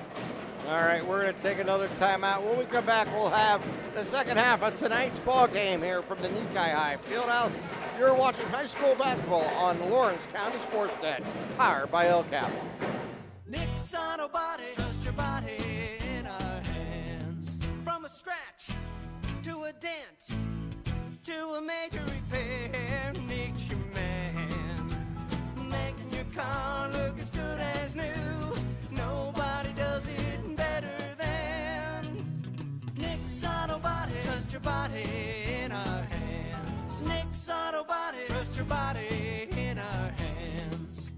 All right, we're going to take another timeout. When we come back, we'll have the second half of tonight's ball game here from the Nikkei High Fieldhouse. You're watching high school basketball on the Lawrence County SportsNet, powered by LCAP. Nick's Auto Body, trust your body in our hands. From a scratch to a dent to a major repair, Nick's your man. Making your car look as good as new. Nobody does it better than Nick's Auto Body. Trust your body in our hands. Nick's Auto Body. Trust your body in our hands.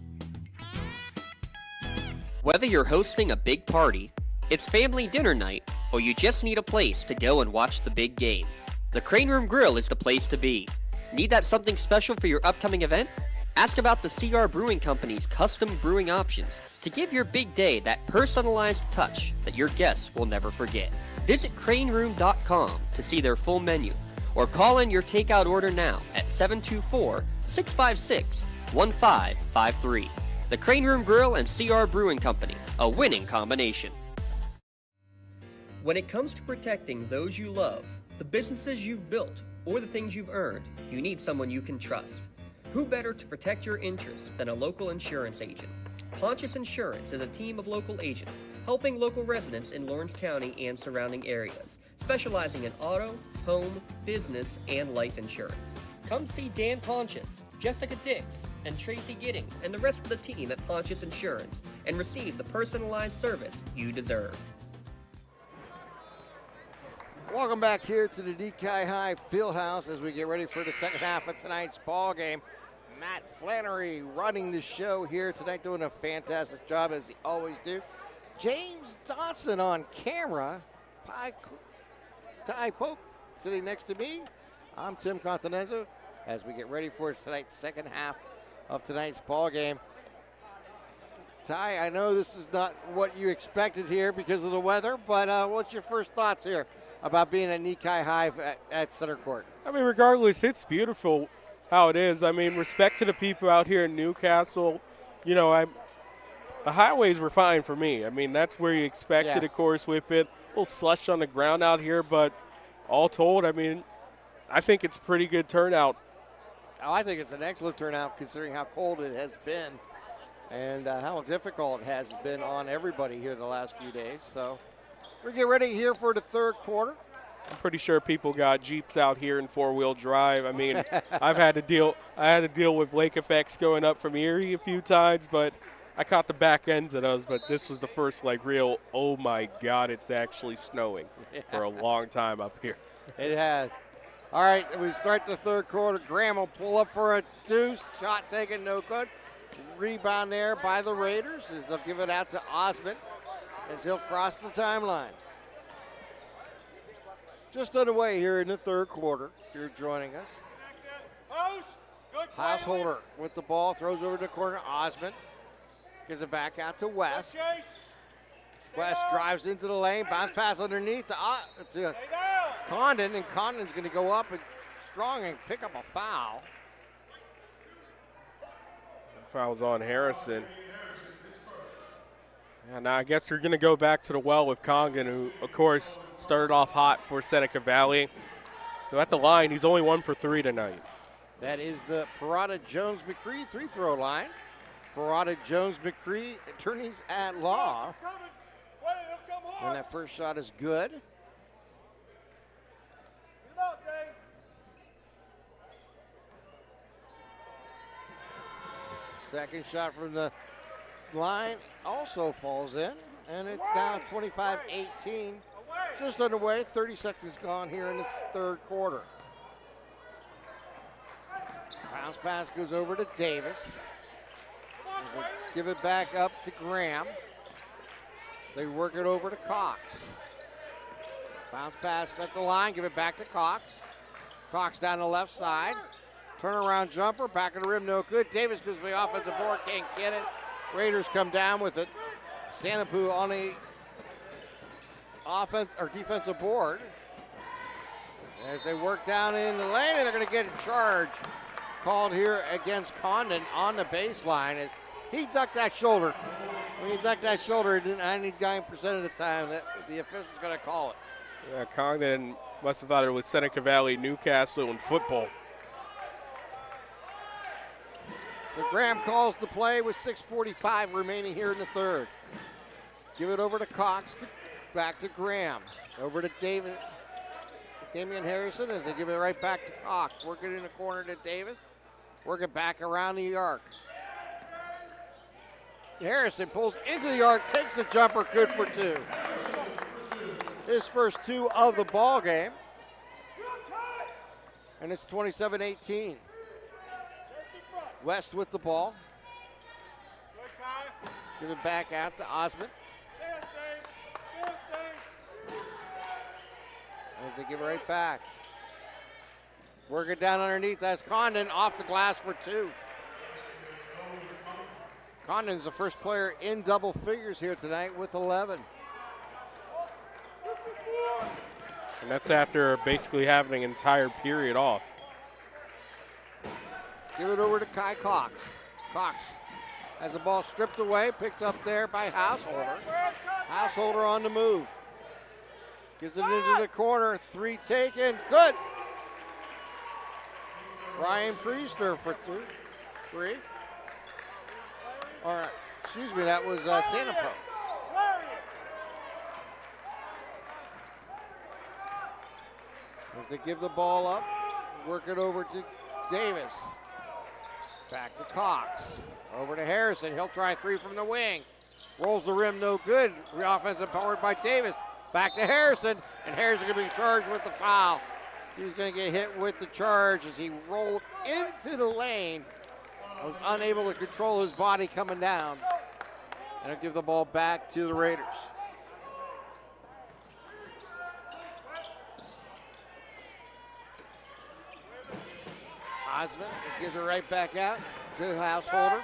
Whether you're hosting a big party, it's family dinner night, or you just need a place to go and watch the big game, the Crane Room Grill is the place to be. Need that something special for your upcoming event? Ask about the CR Brewing Company's custom brewing options to give your big day that personalized touch that your guests will never forget. Visit craneroom.com to see their full menu, or call in your takeout order now at 724-656-1553. The Crane Room Grill and CR Brewing Company, a winning combination. When it comes to protecting those you love, the businesses you've built, or the things you've earned, you need someone you can trust. Who better to protect your interests than a local insurance agent? Pontius Insurance is a team of local agents helping local residents in Lawrence County and surrounding areas, specializing in auto, home, business, and life insurance. Come see Dan Pontius, Jessica Dix, and Tracy Giddings, and the rest of the team at Pontius Insurance, and receive the personalized service you deserve. Welcome back here to the Nikkei High Fieldhouse as we get ready for the second half of tonight's ball game. Matt Flannery running the show here tonight, doing a fantastic job as he always do. James Dawson on camera. Ty Pope sitting next to me. I'm Tim Continenza as we get ready for tonight's second half of tonight's ball game. Ty, I know this is not what you expected here because of the weather, but what's your first thoughts here about being at Nikkei High at center court? I mean, regardless, it's beautiful how it is. I mean, respect to the people out here in Newcastle. You know, the highways were fine for me. I mean, that's where you expected, of course, with it. A little slush on the ground out here, but all told, I mean, I think it's a pretty good turnout. Oh, I think it's an excellent turnout considering how cold it has been and how difficult it has been on everybody here the last few days. So we're getting ready here for the third quarter. I'm pretty sure people got Jeeps out here in four-wheel drive. I mean, I had to deal with lake effects going up from Erie a few times, but I caught the back ends of those. But this was the first real, oh my God, it's actually snowing for a long time up here. It has. All right, we start the third quarter. Graham will pull up for a deuce. Shot taken, no good. Rebound there by the Raiders as they'll give it out to Osmond as he'll cross the timeline. Just underway here in the third quarter, if you're joining us. Householder with the ball, throws over to the corner. Osmond gives it back out to West. West drives into the lane, bounce pass underneath to Condon, and Condon's going to go up and strong and pick up a foul. Foul's on Harrison. And now I guess you're going to go back to the well with Congan, who, of course, started off hot for Seneca Valley. So at the line, he's only 1 for 3 tonight. That is the Parada Jones-McCree three-throw line. Parada Jones-McCree, attorneys at law. And that first shot is good. Second shot from the line also falls in, and it's now 25-18. Just underway, 30 seconds gone here in this third quarter. Bounce pass goes over to Davis. Give it back up to Graham. They work it over to Cox. Bounce pass at the line, give it back to Cox. Cox down the left side. Turnaround jumper, back of the rim, no good. Davis goes to the offensive board, can't get it. Raiders come down with it. Sanapu on the offense or defensive board. As they work down in the lane, and they're going to get a charge called here against Condon on the baseline as he ducked that shoulder. When he ducked that shoulder, 99% of the time that the official's going to call it. Yeah, Condon must have thought it was Seneca Valley, Newcastle, and football. So Graham calls the play with 6:45 remaining here in the third. Give it over to Cox, back to Graham. Over to Damian Harrison as they give it right back to Cox. Working in the corner to Davis. Working back around the arc. Harrison pulls into the arc, takes the jumper, good for two. His first two of the ball game. And it's 27-18. West with the ball. Give it back out to Osmond. As they give it right back. Work it down underneath. That's Condon off the glass for two. Condon's the first player in double figures here tonight with 11. And that's after basically having an entire period off. Give it over to Kai Cox. Cox has the ball stripped away, picked up there by Householder. Householder on the move. Gives it into the corner, three taken, good. Brian Priester for three. All right, excuse me, that was Sanapo. As they give the ball up, work it over to Davis. Back to Cox. Over to Harrison. He'll try three from the wing. Rolls the rim, no good. Offensive powered by Davis. Back to Harrison. And Harrison going to be charged with the foul. He's going to get hit with the charge as he rolled into the lane. Was unable to control his body coming down. And he'll give the ball back to the Raiders. Osmond gives it right back out to Householder.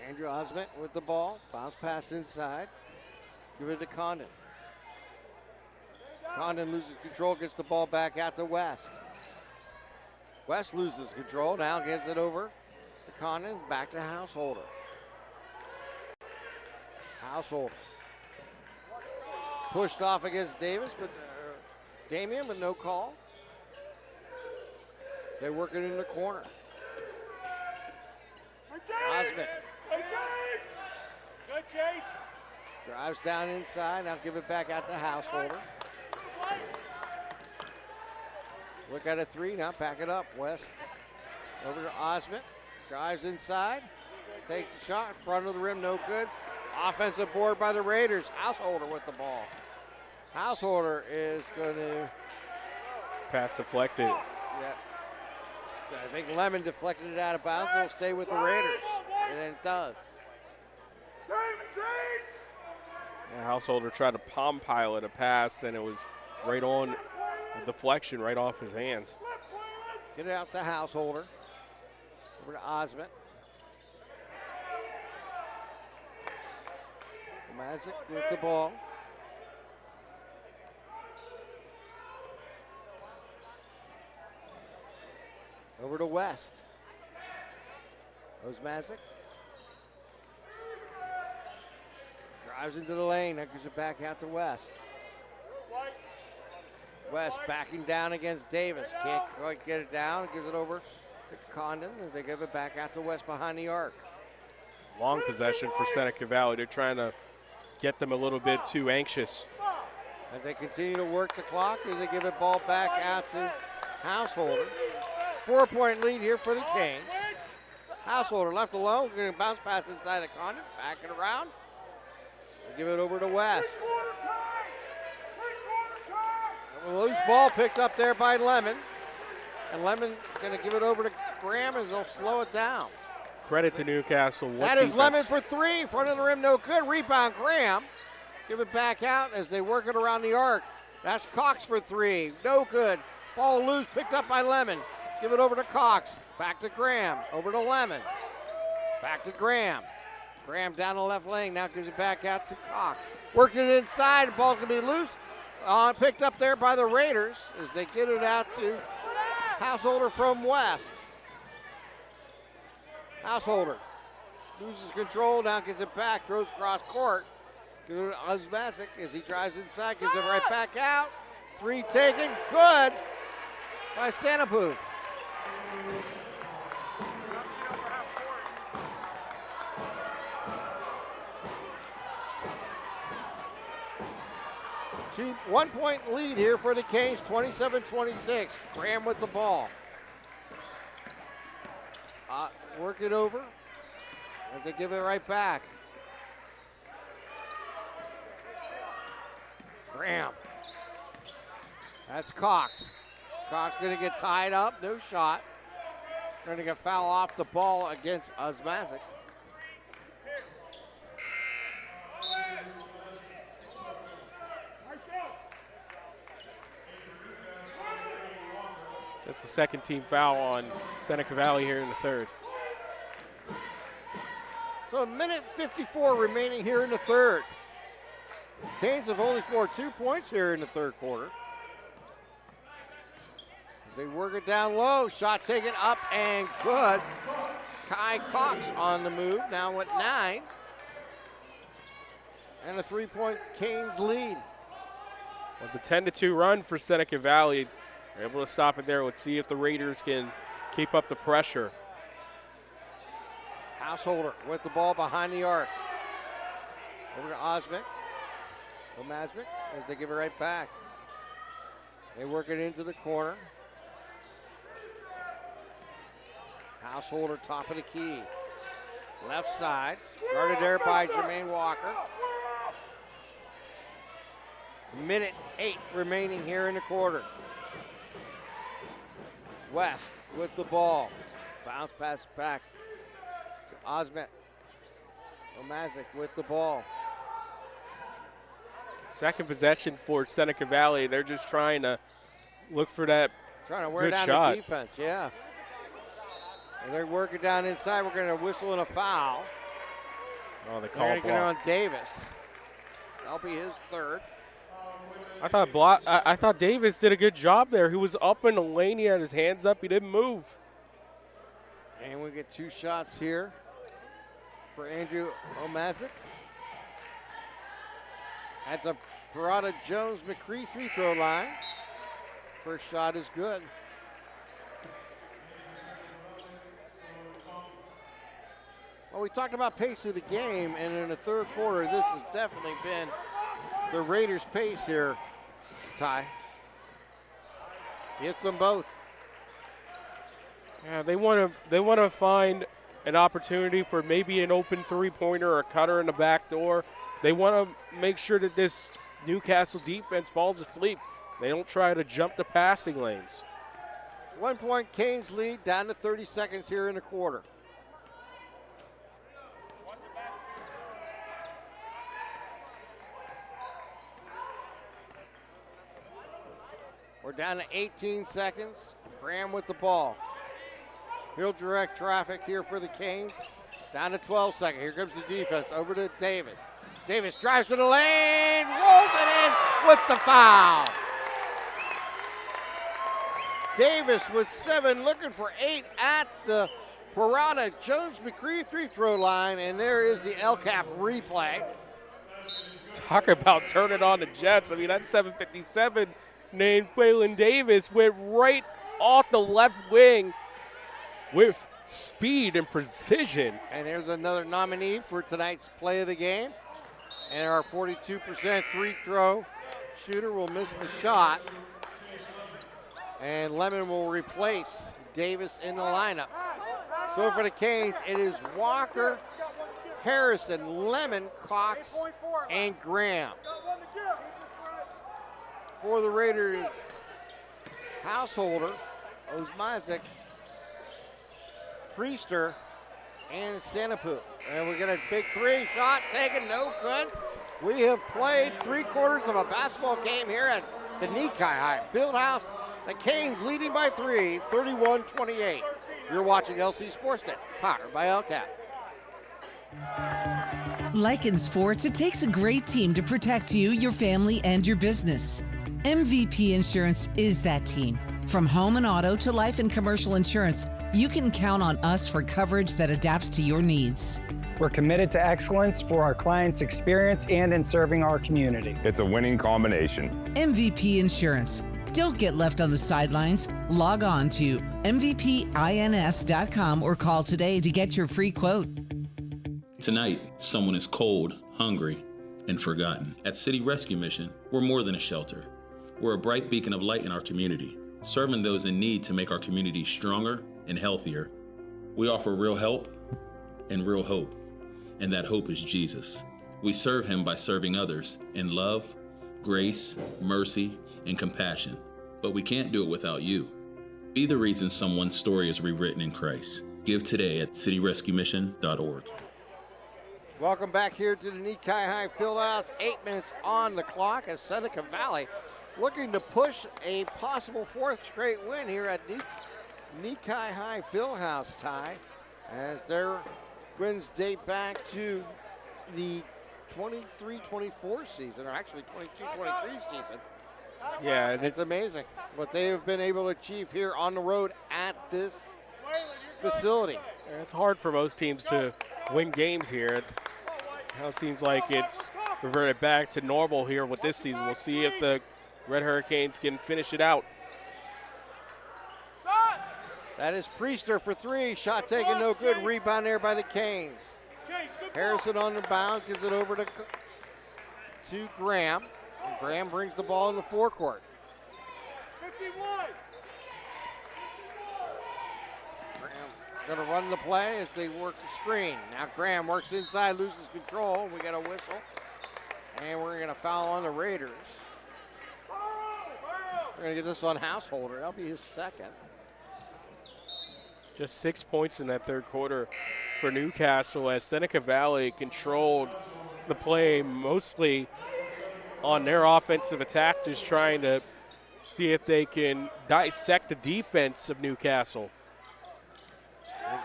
Andrew Osmond with the ball. Bounce pass inside. Give it to Condon. Condon loses control, gets the ball back out to West. West loses control, now gets it over to Condon, back to Householder. Householder. Pushed off against Davis, but Damian, but no call. They're working in the corner. Osmond. Good chase. Drives down inside, now give it back out to Householder. Look at a three, now pack it up. West over to Osmond. Drives inside, takes the shot, in front of the rim, no good. Offensive board by the Raiders. Householder with the ball. Householder is going to... Pass deflected. Yeah. I think Lemon deflected it out of bounds. It'll stay with the Raiders. And it does. Yeah, Householder tried to palm pilot a pass, and it was right on a deflection right off his hands. Get it out to Householder. Over to Osmond. Magic with the ball. Over to West. Goes Magic. Drives into the lane. That gives it back out to West. West backing down against Davis. Can't quite get it down. Gives it over to Condon as they give it back out to West behind the arc. Long possession for Seneca Valley. They're trying to get them a little bit too anxious. As they continue to work the clock, as they give it ball back out to Householder. 4-point lead here for the Canes. Householder left alone, going to bounce pass inside of Condon, back it around. They give it over to West. A loose ball picked up there by Lemon. And Lemon going to give it over to Graham as they'll slow it down. Credit to Newcastle. That is Lemon for three. Front of the rim, no good. Rebound, Graham. Give it back out as they work it around the arc. That's Cox for three. No good. Ball loose, picked up by Lemon. Give it over to Cox. Back to Graham. Over to Lemon. Back to Graham. Graham down the left lane. Now gives it back out to Cox. Working it inside. The ball's going to be loose. Picked up there by the Raiders as they get it out to Householder from West. Householder loses control. Now gets it back. Throws across court. Good Osmasic as he drives inside. Gives it right back out. Three taken. Good by Seneca. 1 point lead here for the Canes, 27-26. Graham with the ball. Work it over as they give it right back. Graham. That's Cox. Cox going to get tied up. No shot. Going to get foul off the ball against Osmasic. That's the second team foul on Seneca Valley here in the third. So 1:54 remaining here in the third. Canes have only scored 2 points here in the third quarter. As they work it down low, shot taken up and good. Kai Cox on the move, now at 9. And a 3-point Canes lead. It was a 10-2 run for Seneca Valley. They're able to stop it there. Let's see if the Raiders can keep up the pressure. Householder with the ball behind the arc. Over to Osmic. Omazmic as they give it right back. They work it into the corner. Householder top of the key. Left side. Guarded there by Jermaine Walker. 1:08 remaining here in the quarter. West with the ball. Bounce pass back to Osmet. Omazic with the ball. Second possession for Seneca Valley. They're just trying to look for that trying to wear good down shot. the defense, yeah. And they're working down inside. We're going to whistle in a foul. Oh, they They're call going it to get it on block. Davis. That'll be his third. I thought Davis did a good job there. He was up in the lane. He had his hands up. He didn't move. And we get 2 shots here for Andrew Omazic. At the Parada Jones McCree free throw line. First shot is good. Well, we talked about pace of the game, and in the third quarter, this has definitely been the Raiders' pace here, Ty. Hits them both. Yeah, they want to find an opportunity for maybe an open three-pointer or a cutter in the back door. They want to make sure that this Newcastle defense falls asleep. They don't try to jump the passing lanes. 1 point Canes lead, down to 30 seconds here in the quarter. We're down to 18 seconds. Graham with the ball. He'll direct traffic here for the Canes. Down to 12 seconds. Here comes the defense. Over to Davis. Davis drives to the lane. Rolls it in with the foul. Davis with 7, looking for 8 at the Parada Jones McCree free throw line. And there is the LCAP replay. Talk about turning on the Jets. I mean, that 757 named Quaylen Davis went right off the left wing with speed and precision. And there's another nominee for tonight's play of the game. And our 42% free throw shooter will miss the shot. And Lemon will replace Davis in the lineup. So for the Canes, it is Walker, Harrison, Lemon, Cox, and Graham. For the Raiders, Householder, Osmazic, Priester, and Seneca. And we get a big 3 shot taken, no good. We have played 3/4 of a basketball game here at the Nikai High Fieldhouse. The Canes leading by 3, 31-28. You're watching LC SportsNet, powered by LCAP. Like in sports, it takes a great team to protect you, your family, and your business. MVP Insurance is that team. From home and auto to life and commercial insurance, you can count on us for coverage that adapts to your needs. We're committed to excellence for our clients' experience and in serving our community. It's a winning combination. MVP Insurance. Don't get left on the sidelines. Log on to mvpins.com or call today to get your free quote. Tonight, someone is cold, hungry, and forgotten. At City Rescue Mission, we're more than a shelter. We're a bright beacon of light in our community, serving those in need to make our community stronger and healthier. We offer real help and real hope, and that hope is Jesus. We serve him by serving others in love, grace, mercy, and compassion. But we can't do it without you. Be the reason someone's story is rewritten in Christ. Give today at cityrescuemission.org. Welcome back here to the Nikai High Fieldhouse. 8 minutes on the clock as Seneca Valley looking to push a possible fourth straight win here at Nikai High Fieldhouse, Ty, as their wins date back to the 23-24 season, or actually 22-23 season. Yeah, and it's amazing what they have been able to achieve here on the road at this facility. It's hard for most teams to win games here. Now it seems like it's reverted back to normal here with this season. We'll see if the Red Hurricanes can finish it out. That is Priester for 3. Shot taken, no good. Rebound there by the Canes. Harrison on the bound, gives it over to Graham. And Graham brings the ball in the forecourt. 51. Graham's going to run the play as they work the screen. Now Graham works inside, loses control. We got a whistle. And we're going to foul on the Raiders. We're going to get this on Householder. That'll be his second. Just 6 points in that third quarter for Newcastle as Seneca Valley controlled the play mostly on their offensive attack, just trying to see if they can dissect the defense of Newcastle.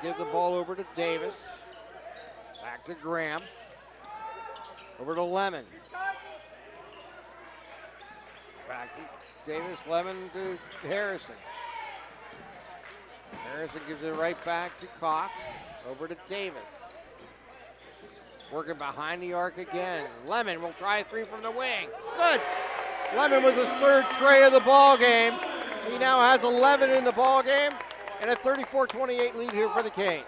They give the ball over to Davis. Back to Graham. Over to Lemon. Back to Davis, Lemon to Harrison. Harrison gives it right back to Cox. Over to Davis. Working behind the arc again. Lemon will try a 3 from the wing. Good. Lemon with his third tray of the ball game. He now has 11 in the ball game and a 34-28 lead here for the Canes.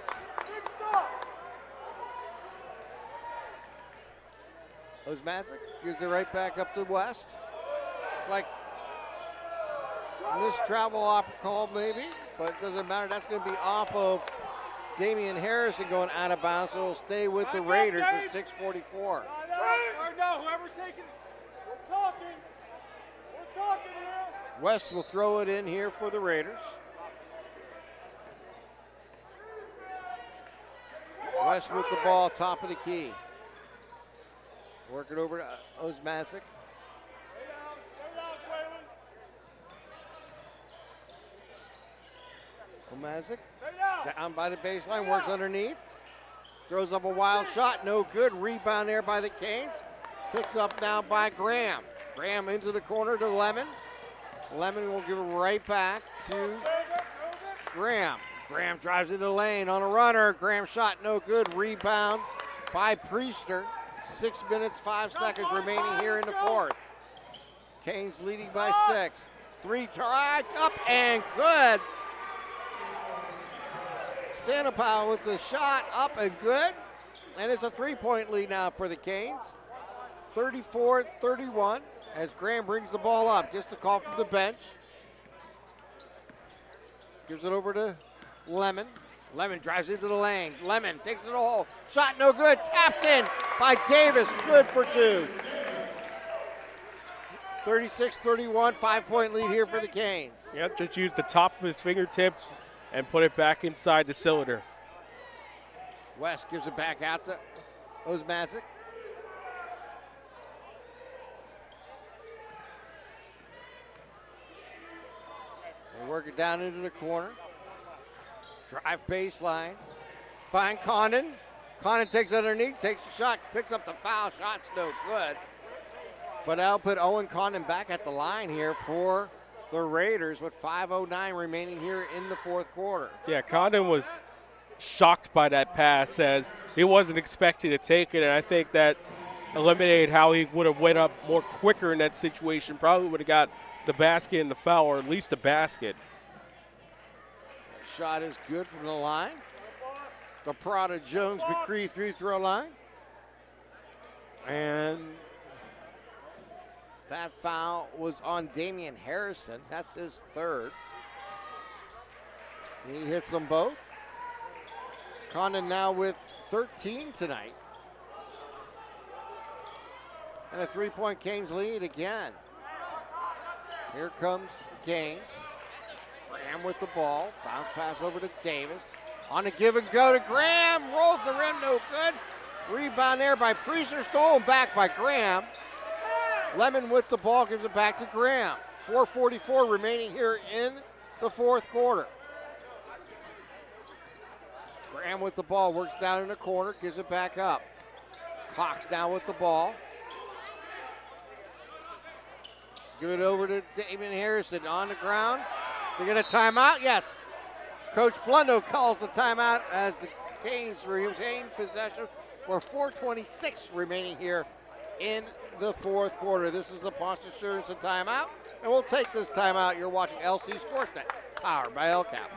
Osmazic gives it right back up to West. Like missed travel call maybe, but it doesn't matter. That's going to be off of Damian Harrison going out of bounds, so he'll stay with the Raiders with 6:44. No, whoever's taking, we're talking here. West will throw it in here for the Raiders. West with the ball, top of the key. Work it over to Osmazic. Osmazic down by the baseline, works underneath. Throws up a wild shot, no good. Rebound there by the Canes. Picked up now by Graham. Graham into the corner to Lemon. Lemon will give it right back to Graham. Graham drives into the lane on a runner. Graham shot no good. Rebound by Priester. 6 minutes, 5 seconds remaining here in the fourth. Canes leading by 6. 3 try, up and good. Sandoval with the shot, up and good. And it's a 3-point lead now for the Canes. 34-31 as Graham brings the ball up. Gets the call from the bench. Gives it over to Lemon. Lemon drives into the lane. Lemon takes it to the hole. Shot no good. Tapped in by Davis. Good for 2. 36-31, 5-point lead here for the Canes. Yep, just used the top of his fingertips and put it back inside the cylinder. West gives it back out to Osmazic. They work it down into the corner. Drive baseline. Find Condon. Condon takes it underneath, takes a shot, picks up the foul. Shot's no good. But that'll put Owen Condon back at the line here for the Raiders with 5:09 remaining here in the fourth quarter. Yeah, Condon was shocked by that pass as he wasn't expecting to take it, and I think that eliminated how he would have went up more quicker in that situation. Probably would have got the basket and the foul, or at least the basket. Shot is good from the line. The Prada Jones McCree free throw line. And that foul was on Damian Harrison. That's his third. He hits them both. Condon now with 13 tonight. And a three-point Canes lead again. Here comes Canes. Graham with the ball. Bounce pass over to Davis. On a give and go to Graham. Rolls the rim, no good. Rebound there by Priester. Stolen back by Graham. Lemon with the ball, gives it back to Graham. 4:44 remaining here in the fourth quarter. Graham with the ball, works down in the corner, gives it back up. Cox now with the ball. Give it over to Damian Harrison on the ground. They get a timeout? Yes. Coach Blundo calls the timeout as the Canes retain possession for 4:26 remaining here in the fourth quarter. This is the Ponce Insurance and timeout, and we'll take this timeout. You're watching LC SportsNet, powered by LCAP.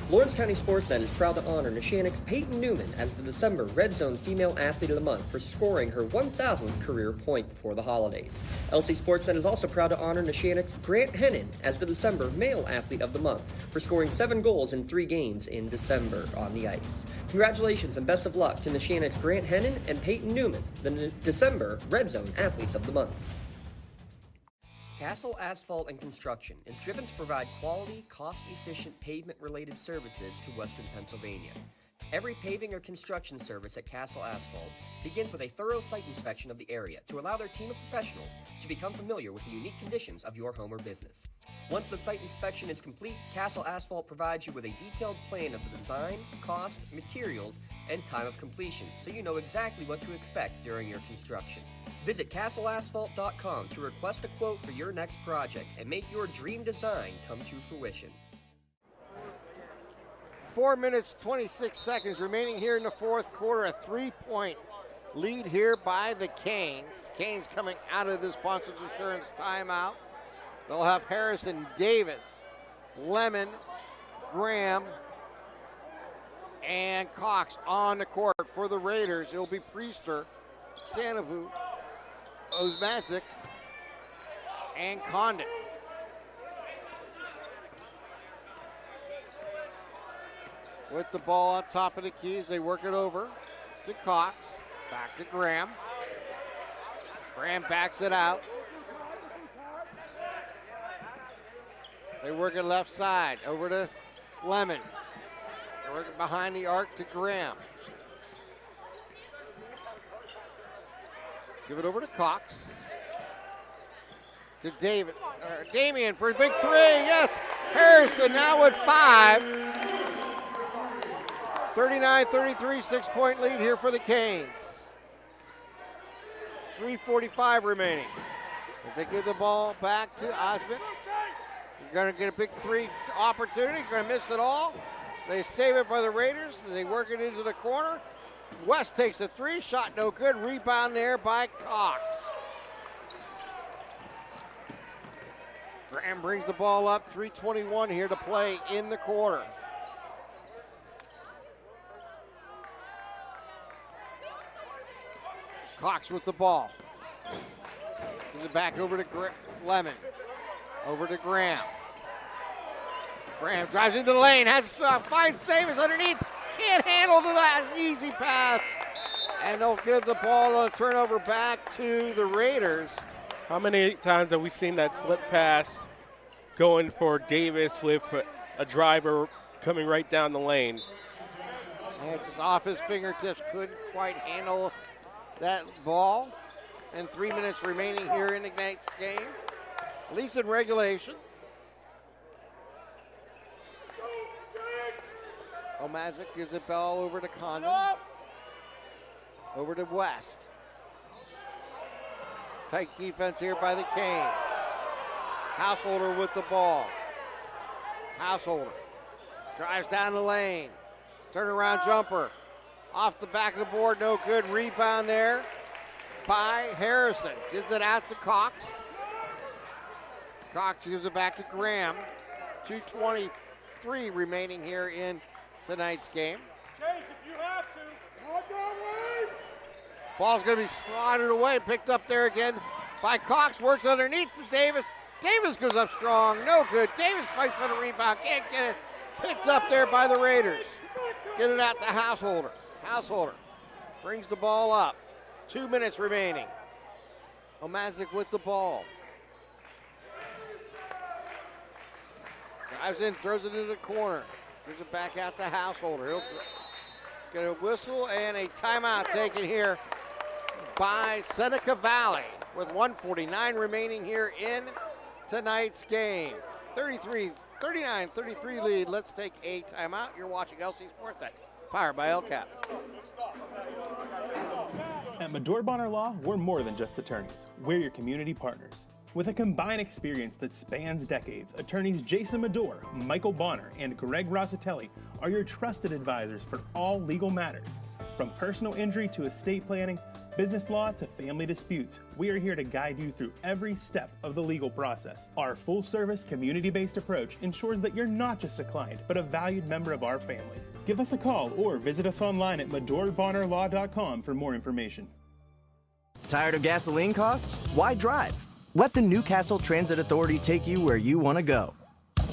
Lawrence County SportsNet is proud to honor Neshannock's Peyton Newman as the December Red Zone Female Athlete of the Month for scoring her 1,000th career point before the holidays. LC SportsNet is also proud to honor Neshannock's Grant Hennon as the December Male Athlete of the Month for scoring 7 goals in 3 games in December on the ice. Congratulations and best of luck to Neshannock's Grant Hennon and Peyton Newman, the December Red Zone Athletes of the Month. Castle Asphalt and Construction is driven to provide quality, cost-efficient pavement-related services to Western Pennsylvania. Every paving or construction service at Castle Asphalt begins with a thorough site inspection of the area to allow their team of professionals to become familiar with the unique conditions of your home or business. Once the site inspection is complete, Castle Asphalt provides you with a detailed plan of the design, cost, materials, and time of completion, so you know exactly what to expect during your construction. Visit castleasphalt.com to request a quote for your next project and make your dream design come to fruition. 4 minutes, 26 seconds remaining here in the fourth quarter. A 3-point lead here by the Canes. Canes coming out of this Ponce Insurance timeout. They'll have Harrison, Davis, Lemon, Graham, and Cox on the court. For the Raiders, it'll be Priester, Sanovu, Osmasic, and Condon. With the ball on top of the keys, they work it over to Cox. Back to Graham. Graham backs it out. They work it left side over to Lemon. They work it behind the arc to Graham. Give it over to Cox. To Damian for a big three. Yes, Harrison now with 5. 39-33, 6-point lead here for the Canes. 3:45 remaining. As they give the ball back to Osmond. You're going to get a big 3 opportunity. You're going to miss it all. They save it for the Raiders. They work it into the corner. West takes a 3, shot no good. Rebound there by Cox. Graham brings the ball up. 3:21 here to play in the quarter. Cox with the ball. Gives it back over to Lemon. Over to Graham. Graham drives into the lane. Finds Davis underneath. Can't handle that easy pass. And they'll give the ball a turnover back to the Raiders. How many times have we seen that slip pass going for Davis with a driver coming right down the lane? And it's just off his fingertips. Couldn't quite handle that ball. And 3 minutes remaining here in the next game. At least in regulation. Omazic gives it ball over to Condon. Over to West. Tight defense here by the Canes. Householder with the ball. Householder drives down the lane. Turnaround jumper. Off the back of the board, no good. Rebound there by Harrison. Gives it out to Cox. Cox gives it back to Graham. 2:23 remaining here in tonight's game. Chase, if you have to, run that way. Ball's going to be slotted away. Picked up there again by Cox. Works underneath to Davis. Davis goes up strong. No good. Davis fights for the rebound. Can't get it. Picked up there by the Raiders. Get it out to Householder. Householder brings the ball up. 2 minutes remaining. Omazic with the ball. Drives in, throws it into the corner. Gives it back out to Householder. He'll get a whistle and a timeout taken here by Seneca Valley with 1:49 remaining here in tonight's game. 39-33 lead. Let's take a timeout. You're watching LC SportsNet, powered by LCAP. At Medore Bonner Law, we're more than just attorneys. We're your community partners. With a combined experience that spans decades, attorneys Jason Medore, Michael Bonner, and Greg Rossitelli are your trusted advisors for all legal matters. From personal injury to estate planning, business law to family disputes, we are here to guide you through every step of the legal process. Our full-service, community-based approach ensures that you're not just a client, but a valued member of our family. Give us a call or visit us online at MedoreBonnerLaw.com for more information. Tired of gasoline costs? Why drive? Let the Newcastle Transit Authority take you where you want to go.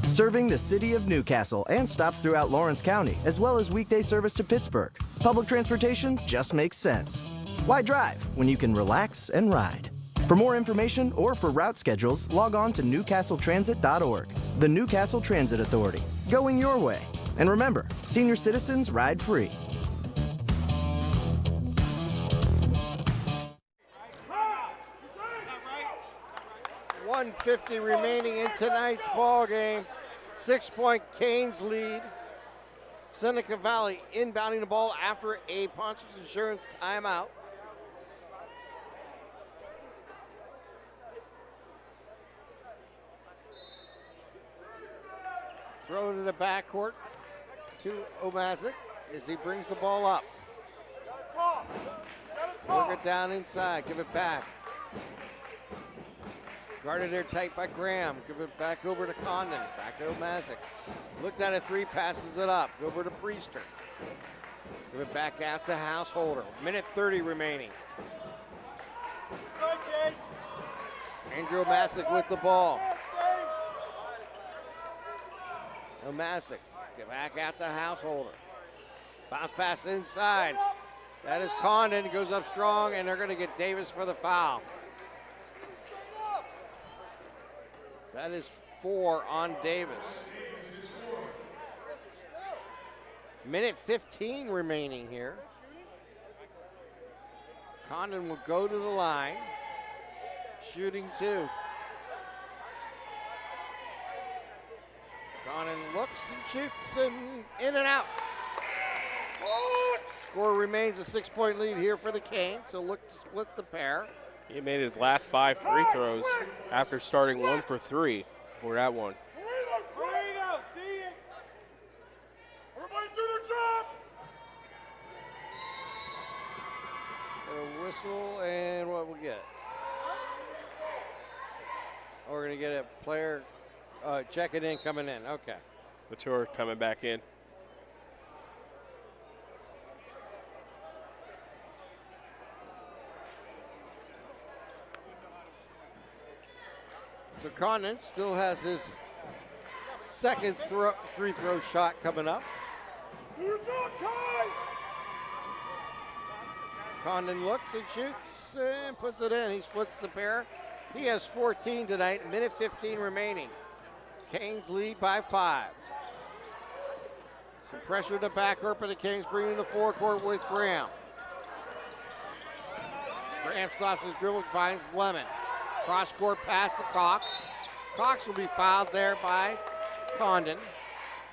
Serving the city of Newcastle and stops throughout Lawrence County, as well as weekday service to Pittsburgh. Public transportation just makes sense. Why drive when you can relax and ride? For more information or for route schedules, log on to newcastletransit.org. The Newcastle Transit Authority, going your way. And remember, senior citizens ride free. .150 remaining in tonight's ball game. 6-point Canes lead. Seneca Valley inbounding the ball after a Ponchos Insurance timeout. Throw it to the backcourt to Omazic as he brings the ball up. Work it down inside, give it back. Guarded there tight by Graham. Give it back over to Condon. Back to Omazic. Looks at a three, passes it up. Over to Priester. Give it back out to Householder. Minute 30 remaining. Andrew Omazic with the ball. Omazic. Get back out to Householder. Bounce pass inside. That is Condon. Goes up strong, and they're going to get Davis for the foul. That is 4 on Davis. Minute 15 remaining here. Condon will go to the line. Shooting 2. Condon looks and shoots and in and out. Score remains a 6-point lead here for the Canes, so look to split the pair. He made his last 5 free throws after starting 1 for 3 for that one. Everybody do their job. A whistle, and what we'll get? Oh, we're going to get a player checking in, coming in. Okay. Mature coming back in. So Condon still has his second free throw shot coming up. Condon looks and shoots and puts it in. He splits the pair. He has 14 tonight, minute 15 remaining. Canes lead by 5. Some pressure to backcourt for the Canes, bringing the forecourt with Graham. Graham stops his dribble, finds Lemon. Cross-court pass to Cox. Cox will be fouled there by Condon.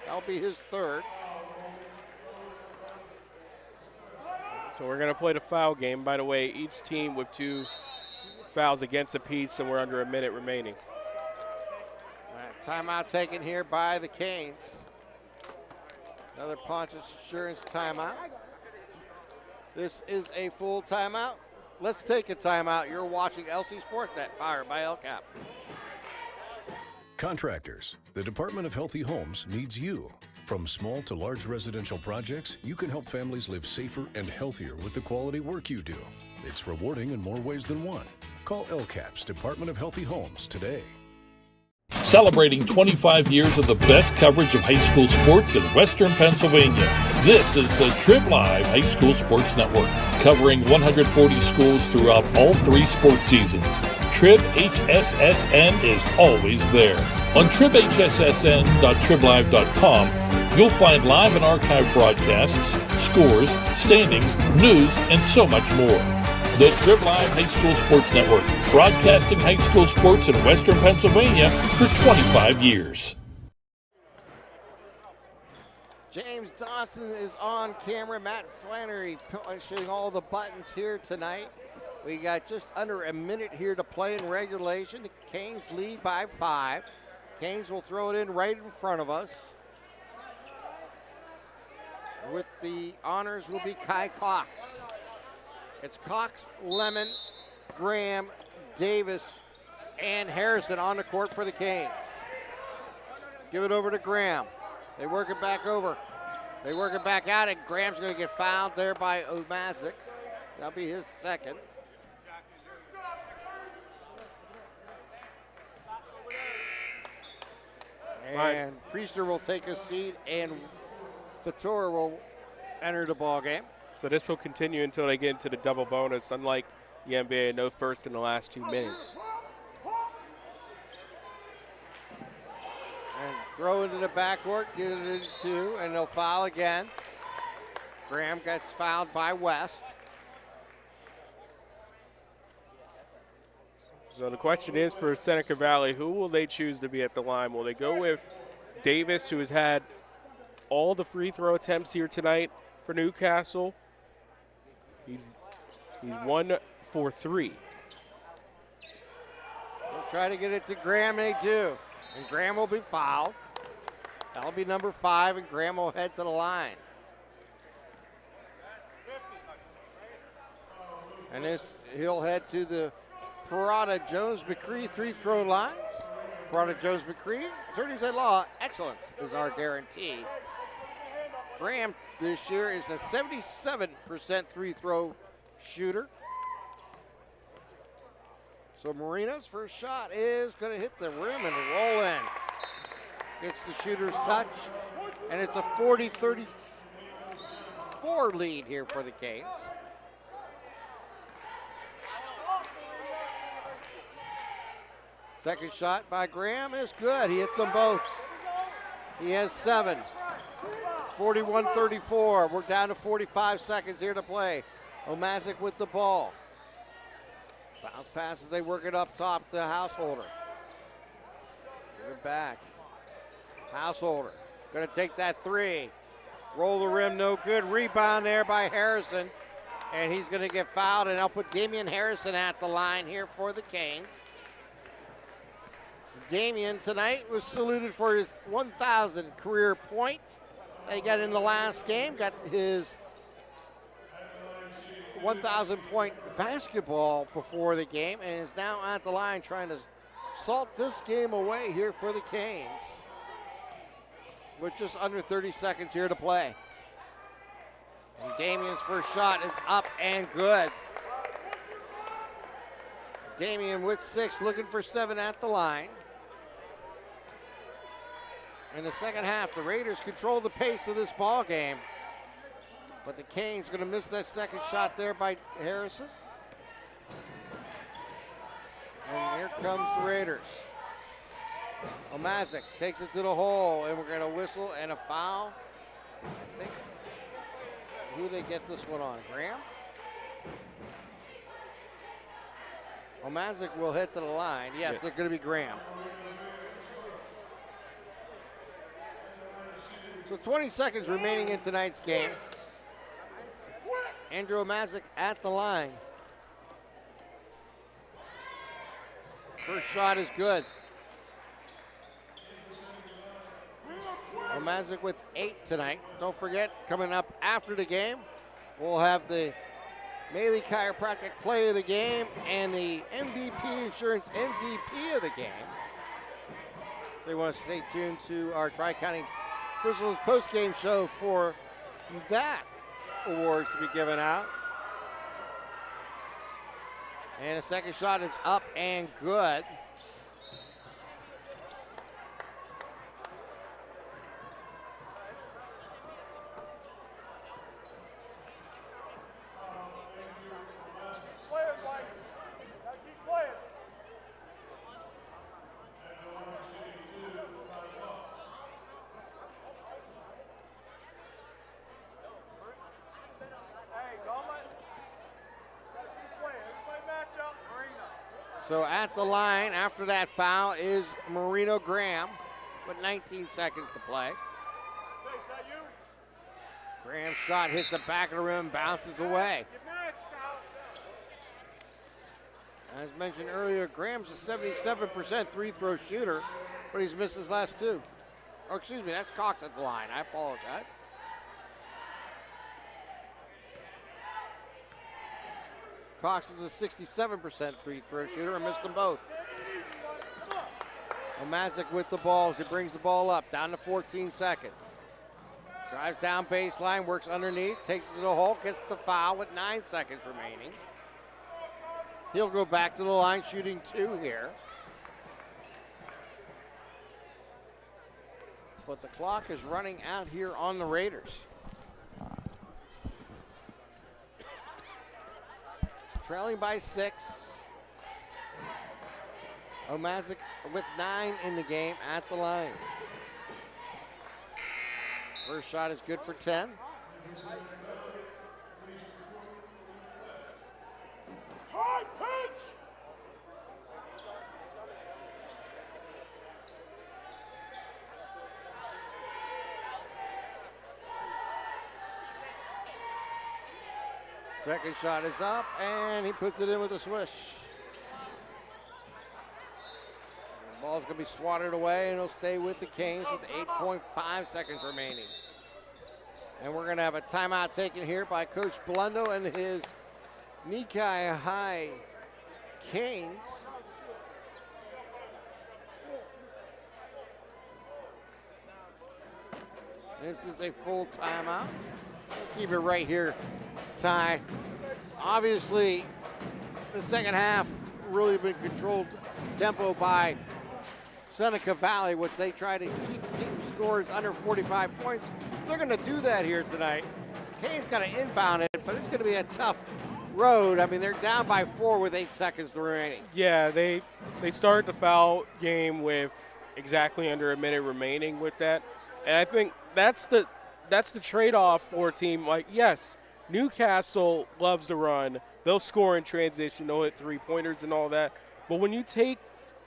That'll be his third. So we're going to play the foul game. By the way, each team with 2 fouls against apiece, and we're under a minute remaining. All right, timeout taken here by the Canes. Another Pontus Insurance timeout. This is a full timeout. Let's take a timeout. You're watching LC SportsNet, powered by LCAP. Contractors, the Department of Healthy Homes needs you. From small to large residential projects, you can help families live safer and healthier with the quality work you do. It's rewarding in more ways than one. Call LCAP's Department of Healthy Homes today. Celebrating 25 years of the best coverage of high school sports in Western Pennsylvania. This is the Trib Live High School Sports Network, covering 140 schools throughout all 3 sports seasons. Trib HSSN is always there. On tribhssn.triblive.com, you'll find live and archive broadcasts, scores, standings, news, and so much more. The Trib Live High School Sports Network, broadcasting high school sports in Western Pennsylvania for 25 years. James Dawson is on camera. Matt Flannery pushing all the buttons here tonight. We got just under a minute here to play in regulation. The Canes lead by 5. Canes will throw it in right in front of us. With the honors will be Kai Cox. It's Cox, Lemon, Graham, Davis, and Harrison on the court for the Canes. Give it over to Graham. They work it back over. They work it back out, and Graham's going to get fouled there by Omazic. That'll be his second. And Priester will take a seat, and Fator will enter the ball game. So this will continue until they get into the double bonus. Unlike the NBA, no first in the last 2 minutes. And throw into the backcourt, get it into, and they'll foul again. Graham gets fouled by West. So the question is for Seneca Valley, who will they choose to be at the line? Will they go with Davis, who has had all the free throw attempts here tonight for Newcastle? He's 1 for 3. They'll try to get it to Graham, and they do. And Graham will be fouled. That'll be number 5, and Graham will head to the line. And he'll head to the Parada Jones-McCree 3-throw lines. Parada Jones-McCree, attorneys at law, excellence is our guarantee. Graham this year is a 77% 3-throw shooter. So Marino's first shot is going to hit the rim and roll in. Gets the shooter's touch, and it's a 40-34 lead here for the Canes. Second shot by Graham is good. He hits them both. He has 7. 41-34. We're down to 45 seconds here to play. Omazic with the ball. Bounce passes, they work it up top to Householder. Give it back. Householder gonna take that 3. Roll the rim, no good. Rebound there by Harrison. And he's gonna get fouled, and I'll put Damian Harrison at the line here for the Canes. Damian tonight was saluted for his 1,000 career point that he got in the last game. Got his 1,000 point basketball before the game, and is now at the line trying to salt this game away here for the Canes. With just under 30 seconds here to play. And Damian's first shot is up and good. Damian with 6, looking for 7 at the line. In the second half, the Raiders control the pace of this ball game. But the Canes going to miss that second shot there by Harrison. And here comes the Raiders. Omazic takes it to the hole, and we're going to whistle and a foul. I think. Who they get this one on? Graham? Omazic will head to the line. Yes, they're going to be Graham. So 20 seconds remaining in tonight's game. Andrew Omazik at the line. First shot is good. Omazik with 8 tonight. Don't forget, coming up after the game, we'll have the Maley Chiropractic play of the game and the MVP Insurance MVP of the game. So you want to stay tuned to our Tri-County Crystals post-game show for that awards to be given out. And the second shot is up and good. So at the line after that foul is Marino Graham with 19 seconds to play. Graham's shot hits the back of the rim, bounces away. As mentioned earlier, Graham's a 77% free throw shooter, but he's missed his last 2. Or excuse me, that's Cox at the line. I apologize. Cox is a 67% free throw shooter and missed them both. Omazik with the ball as he brings the ball up, down to 14 seconds. Drives down baseline, works underneath, takes it to the hole, gets the foul with 9 seconds remaining. He'll go back to the line shooting 2 here. But the clock is running out here on the Raiders. Trailing by 6. Omazik with 9 in the game at the line. First shot is good for 10. High pitch! Second shot is up, and he puts it in with a swish. The ball's going to be swatted away, and it'll stay with the Canes with 8.5 seconds remaining. And we're going to have a timeout taken here by Coach Blundo and his Nikai High Canes. This is a full timeout. Keep it right here, Ty. Obviously, the second half really been controlled tempo by Seneca Valley, which they try to keep team scores under 45 points. They're going to do that here tonight. Canes got to inbound it, but it's going to be a tough road. I mean, they're down by 4 with 8 seconds remaining. Yeah, they started the foul game with exactly under a minute remaining with that. And I think that's the trade-off for a team like, yes, Newcastle loves to run. They'll score in transition. They'll hit three-pointers and all that. But when you take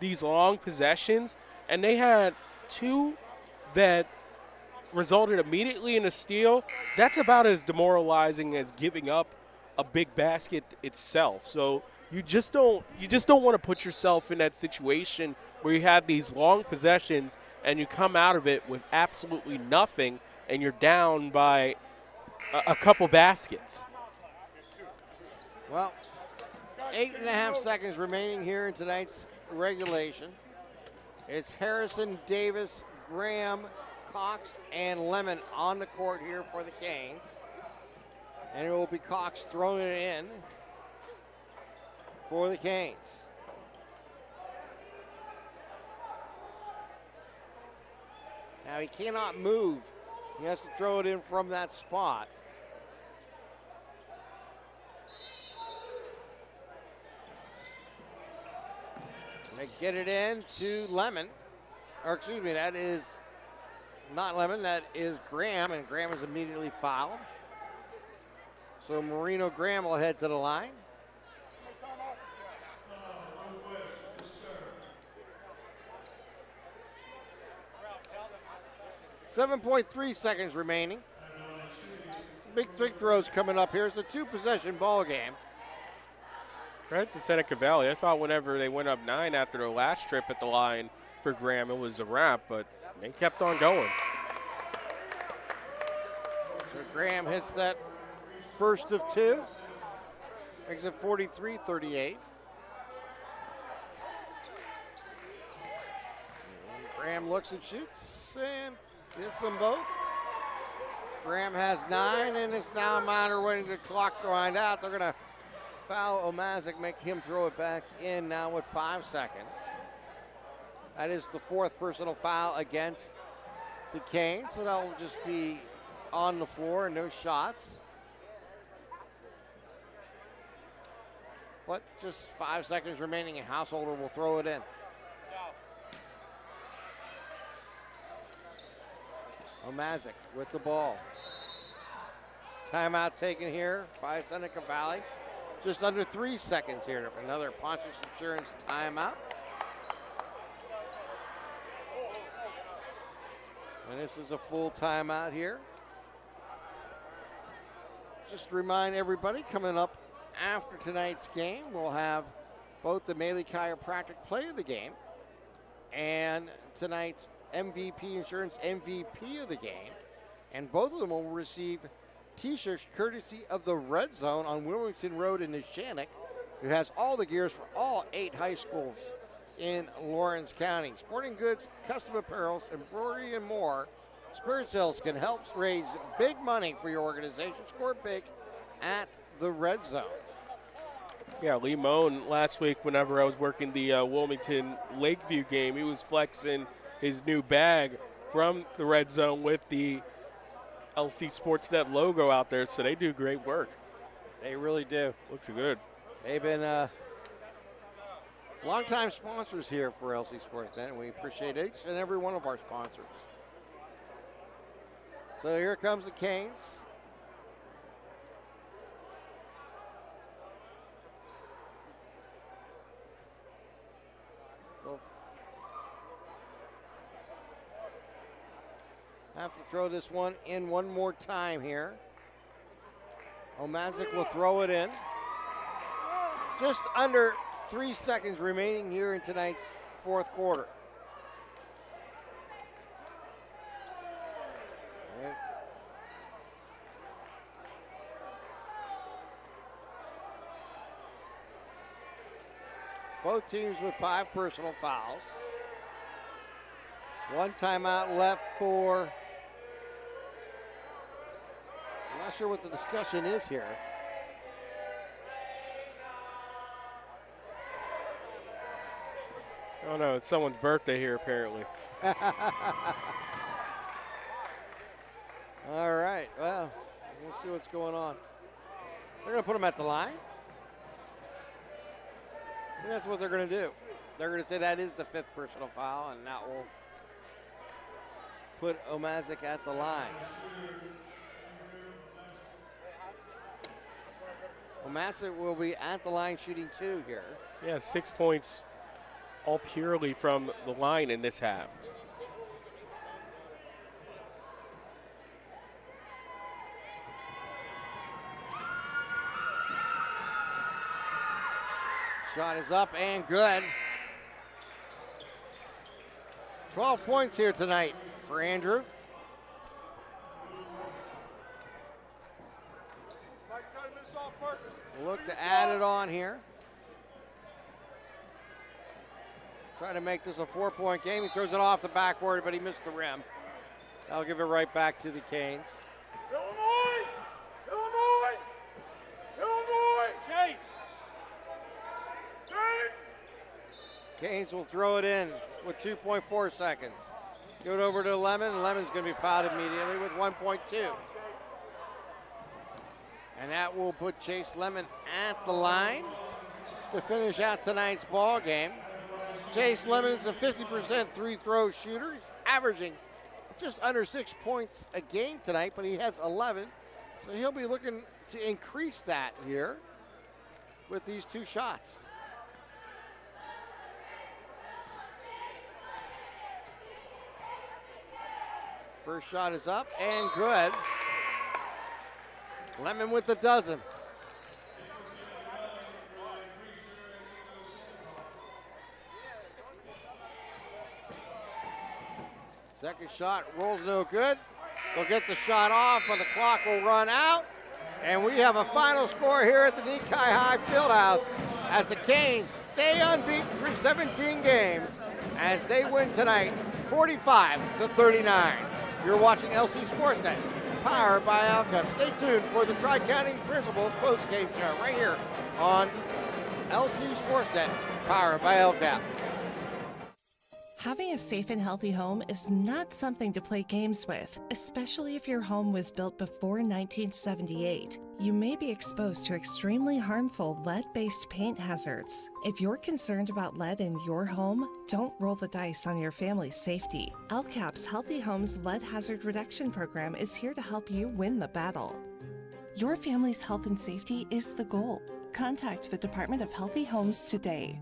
these long possessions, and they had 2 that resulted immediately in a steal, that's about as demoralizing as giving up a big basket itself. So you just don't want to put yourself in that situation where you have these long possessions and you come out of it with absolutely nothing and you're down by a couple baskets. Well, 8.5 seconds remaining here in tonight's regulation. It's Harrison, Davis, Graham, Cox, and Lemon on the court here for the Canes. And it will be Cox throwing it in for the Canes. Now he cannot move. He has to throw it in from that spot. They get it in to Lemon. Or excuse me, that is not Lemon, that is Graham, and Graham is immediately fouled. So Marino Graham will head to the line. .3 seconds remaining. big three throws coming up here. It's a two-possession ball game. Right to Seneca Valley. I thought whenever they went up 9 after their last trip at the line for Graham, it was a wrap, but they kept on going. So Graham hits that first of two. Makes it 43-38. Graham looks and shoots and hits them both. Graham has 9, and it's now Miner waiting the clock to wind out. They're going to foul Omazic, make him throw it back in now with 5 seconds. That is the 4th personal foul against the Canes, so that will just be on the floor and no shots. But just 5 seconds remaining, and Householder will throw it in. Omazic with the ball. Timeout taken here by Seneca Valley. Just under 3 seconds here. Another Pontius Insurance timeout. And this is a full timeout here. Just to remind everybody, coming up after tonight's game, we'll have both the Maley Chiropractic Play of the Game and tonight's MVP Insurance MVP of the game. And both of them will receive T-shirts courtesy of the Red Zone on Wilmington Road in Neshannock, who has all the gears for all 8 high schools in Lawrence County. Sporting goods, custom apparels, embroidery, and more. Spirit Sales can help raise big money for your organization. Score big at the Red Zone. Yeah, Lee Moan last week, whenever I was working the Wilmington Lakeview game, he was flexing his new bag from the Red Zone with the LC SportsNet logo out there, so they do great work. They really do. Looks good. They've been longtime sponsors here for LC SportsNet, and we appreciate each and every one of our sponsors. So here comes the Canes. Have to throw this one in one more time here. Omazic will throw it in. Just under 3 seconds remaining here in tonight's 4th quarter. Both teams with 5 personal fouls. 1 timeout left for, I'm not sure what the discussion is here. Oh no, it's someone's birthday here apparently. All right, well, we'll see what's going on. They're going to put him at the line. I think that's what they're going to do. They're going to say that is the 5th personal foul, and that will put Omazic at the line. Omazic will be at the line shooting 2 here. Yeah, 6 points all purely from the line in this half. Shot is up and good. 12 points here tonight for Andrew. We'll look to add it on here. Trying to make this a 4-point game. He throws it off the backboard, but he missed the rim. I'll give it right back to the Canes. Illinois! Illinois! Illinois! Chase! Canes will throw it in with 2.4 seconds. Give it over to Lemon, and Lemon's going to be fouled immediately with 1.2. And that will put Chase Lemon at the line to finish out tonight's ball game. Chase Lemon is a 50% three-throw shooter. He's averaging just under 6 points a game tonight, but he has 11. So he'll be looking to increase that here with these 2 shots. First shot is up and good. Lemon with the dozen. Second shot rolls no good. They'll get the shot off, but the clock will run out. And we have a final score here at the Nikai High Fieldhouse as the Canes stay unbeaten for 17 games as they win tonight 45-39. You're watching LC SportsNet, powered by Alcap. Stay tuned for the Tri-County Principals postgame show right here on LC SportsNet, powered by Alcap. Having a safe and healthy home is not something to play games with, especially if your home was built before 1978. You may be exposed to extremely harmful lead-based paint hazards. If you're concerned about lead in your home, don't roll the dice on your family's safety. LCAP's Healthy Homes Lead Hazard Reduction Program is here to help you win the battle. Your family's health and safety is the goal. Contact the Department of Healthy Homes today.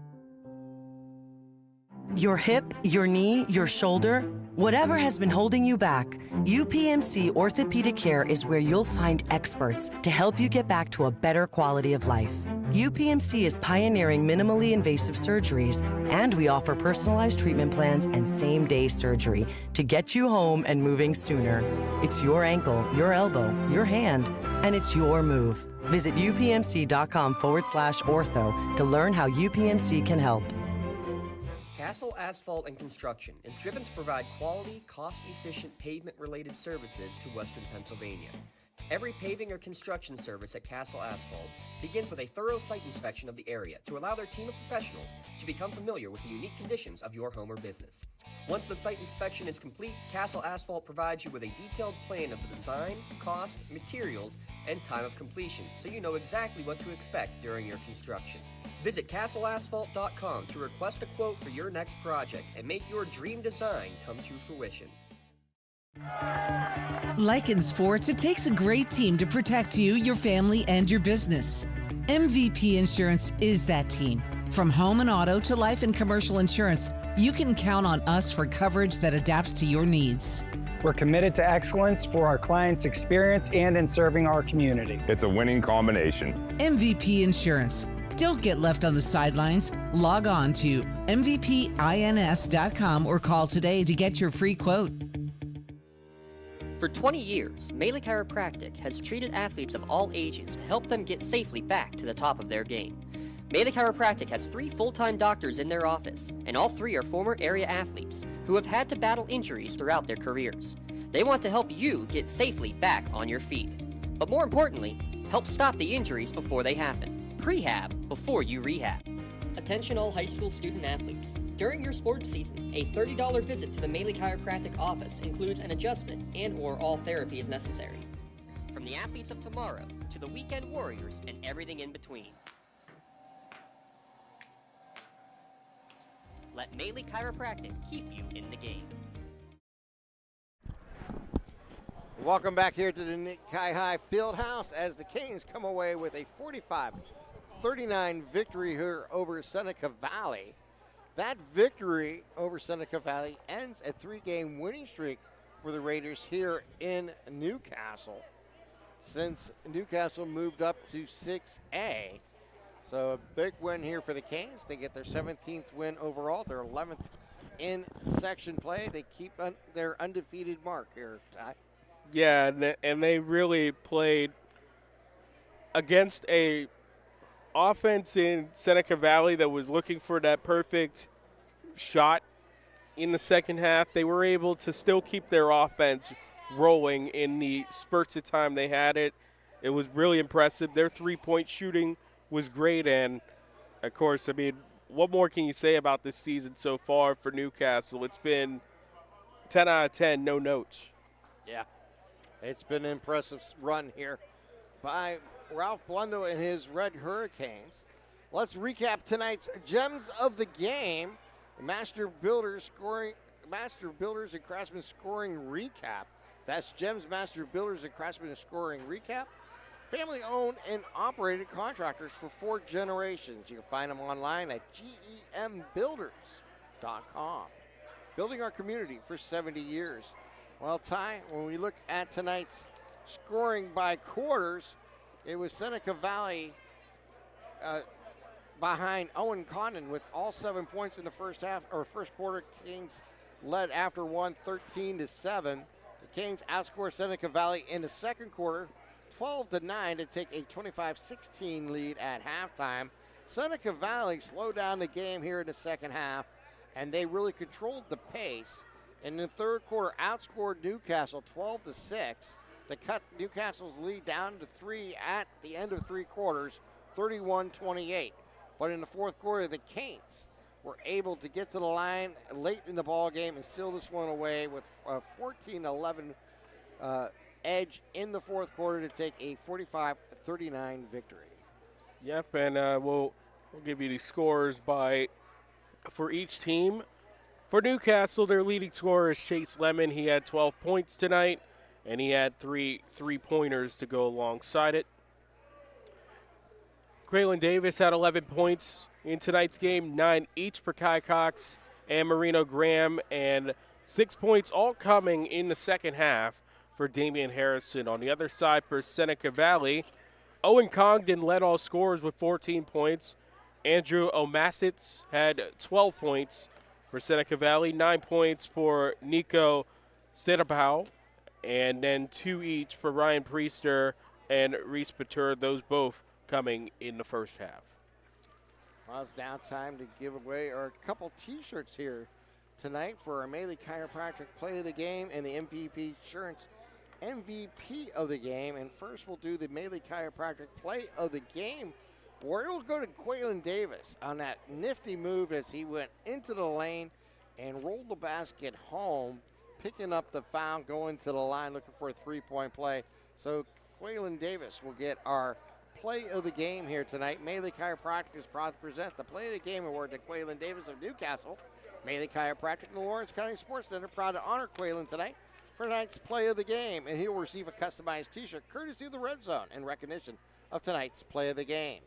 Your hip, your knee, your shoulder, whatever has been holding you back, UPMC Orthopedic Care is where you'll find experts to help you get back to a better quality of life. UPMC is pioneering minimally invasive surgeries, and we offer personalized treatment plans and same-day surgery to get you home and moving sooner. It's your ankle, your elbow, your hand, and it's your move. Visit upmc.com/ortho to learn how UPMC can help. Castle Asphalt and Construction is driven to provide quality, cost-efficient pavement-related services to Western Pennsylvania. Every paving or construction service at Castle Asphalt begins with a thorough site inspection of the area to allow their team of professionals to become familiar with the unique conditions of your home or business. Once the site inspection is complete, Castle Asphalt provides you with a detailed plan of the design, cost, materials, and time of completion, so you know exactly what to expect during your construction. Visit castleasphalt.com to request a quote for your next project and make your dream design come to fruition. Like in sports, it takes a great team to protect you, your family, and your business. MVP Insurance is that team. From home and auto to life and commercial insurance, you can count on us for coverage that adapts to your needs. We're committed to excellence for our clients' experience and in serving our community. It's a winning combination. MVP Insurance. Don't get left on the sidelines. Log on to mvpins.com or call today to get your free quote. For 20 years, Melee Chiropractic has treated athletes of all ages to help them get safely back to the top of their game. Melee Chiropractic has 3 full-time doctors in their office, and all 3 are former area athletes who have had to battle injuries throughout their careers. They want to help you get safely back on your feet. But more importantly, help stop the injuries before they happen. Prehab before you rehab. Attention all high school student athletes. During your sports season, a $30 visit to the Melee Chiropractic office includes an adjustment and/or all therapy is necessary. From the athletes of tomorrow to the weekend warriors and everything in between. Let Melee Chiropractic keep you in the game. Welcome back here to the Nikai High Fieldhouse as the Canes come away with a 45-39 victory here over Seneca Valley. That victory over Seneca Valley ends a 3-game winning streak for the Raiders here in Newcastle since Newcastle moved up to 6A. So a big win here for the Canes. They get their 17th win overall, their 11th in section play. They keep their undefeated mark here, Ty. Yeah, and they really played against a offense in Seneca Valley that was looking for that perfect shot in the second half. They were able to still keep their offense rolling in the spurts of time they had it. It was really impressive. Their three-point shooting was great, and, of course, I mean, what more can you say about this season so far for Newcastle? It's been 10 out of 10, no notes. Yeah. It's been an impressive run here by Ralph Blundo and his Red Hurricanes. Let's recap tonight's Gems of the Game. Master Builders and Craftsmen Scoring Recap. That's Gems, Master Builders and Craftsmen Scoring Recap. Family-owned and operated contractors for 4 generations. You can find them online at gembuilders.com. Building our community for 70 years. Well, Ty, when we look at tonight's scoring by quarters, It was Seneca Valley behind Owen Condon with all 7 points in the first quarter. Kings led after one, 13-7. The Kings outscored Seneca Valley in the second quarter, 12-9 to take a 25-16 lead at halftime. Seneca Valley slowed down the game here in the second half, and they really controlled the pace. In the third quarter, outscored Newcastle 12-6 to cut Newcastle's lead down to 3 at the end of 3 quarters, 31-28. But in the fourth quarter, the Kings were able to get to the line late in the ball game and seal this one away with a 14-11 edge in the fourth quarter to take a 45-39 victory. Yep, and we'll give you the scores for each team. For Newcastle, their leading scorer is Chase Lemon. He had 12 points tonight, and he had three-pointers to go alongside it. Quaylen Davis had 11 points in tonight's game, 9 each for Kai Cox and Marino Graham, and 6 points all coming in the second half for Damian Harrison. On the other side for Seneca Valley, Owen Congdon led all scorers with 14 points. Andrew Omasitz had 12 points for Seneca Valley, 9 points for Nico Sedabao, and then 2 each for Ryan Priester and Reese Patur, those both coming in the first half. Well, it's now time to give away our couple T-shirts here tonight for our Maley Chiropractic Play of the Game and the MVP Insurance MVP of the game. And first we'll do the Maley Chiropractic Play of the Game, where it'll go to Quaylen Davis on that nifty move as he went into the lane and rolled the basket home, picking up the foul, going to the line, looking for a three-point play. So Quaylen Davis will get our Play of the Game here tonight. Maley Chiropractic is proud to present the Play of the Game award to Quaylen Davis of Newcastle. Maley Chiropractic and the Lawrence County SportsNet are proud to honor Quaylen tonight for tonight's Play of the Game, and he'll receive a customized T-shirt courtesy of the Red Zone in recognition of tonight's Play of the Game.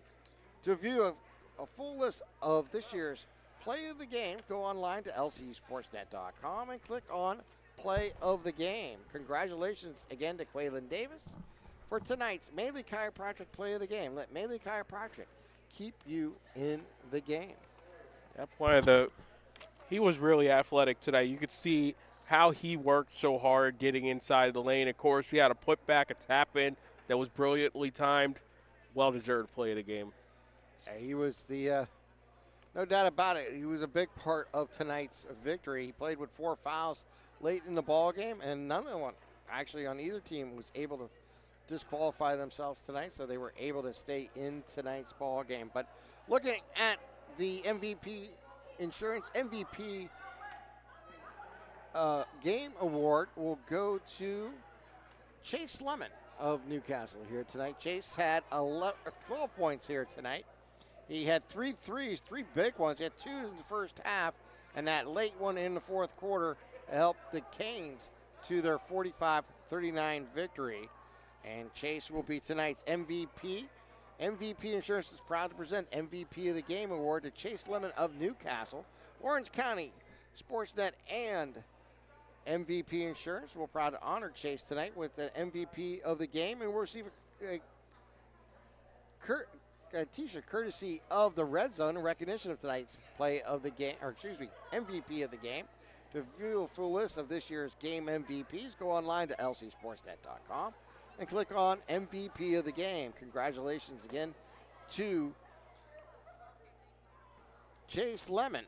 To view a full list of this year's Play of the Game, go online to lcsportsnet.com and click on Play of the Game. Congratulations again to Quaylen Davis for tonight's Maley Chiropractic Play of the Game. Let Maley Chiropractic keep you in the game. He was really athletic tonight. You could see how he worked so hard getting inside the lane. Of course, he had a putback, a tap-in that was brilliantly timed. Well-deserved Play of the Game. He was no doubt about it, he was a big part of tonight's victory. He played with 4 fouls late in the ball game, and none of them actually on either team was able to disqualify themselves tonight, so they were able to stay in tonight's ball game. But looking at the MVP Insurance MVP Game Award will go to Chase Lemon of Newcastle here tonight. Chase had 12 points here tonight. He had 3 threes, 3 big ones. He had 2 in the first half, and that late one in the fourth quarter helped the Canes to their 45-39 victory. And Chase will be tonight's MVP. MVP Insurance is proud to present MVP of the Game Award to Chase Lemon of Newcastle. Lawrence County SportsNet and MVP Insurance will proud to honor Chase tonight with an MVP of the game, and we'll receive a T-shirt courtesy of the Red Zone in recognition of tonight's Play of the Game, MVP of the game. To view a full list of this year's game MVPs, go online to lcsportsnet.com and click on MVP of the game. Congratulations again to Chase Lemon,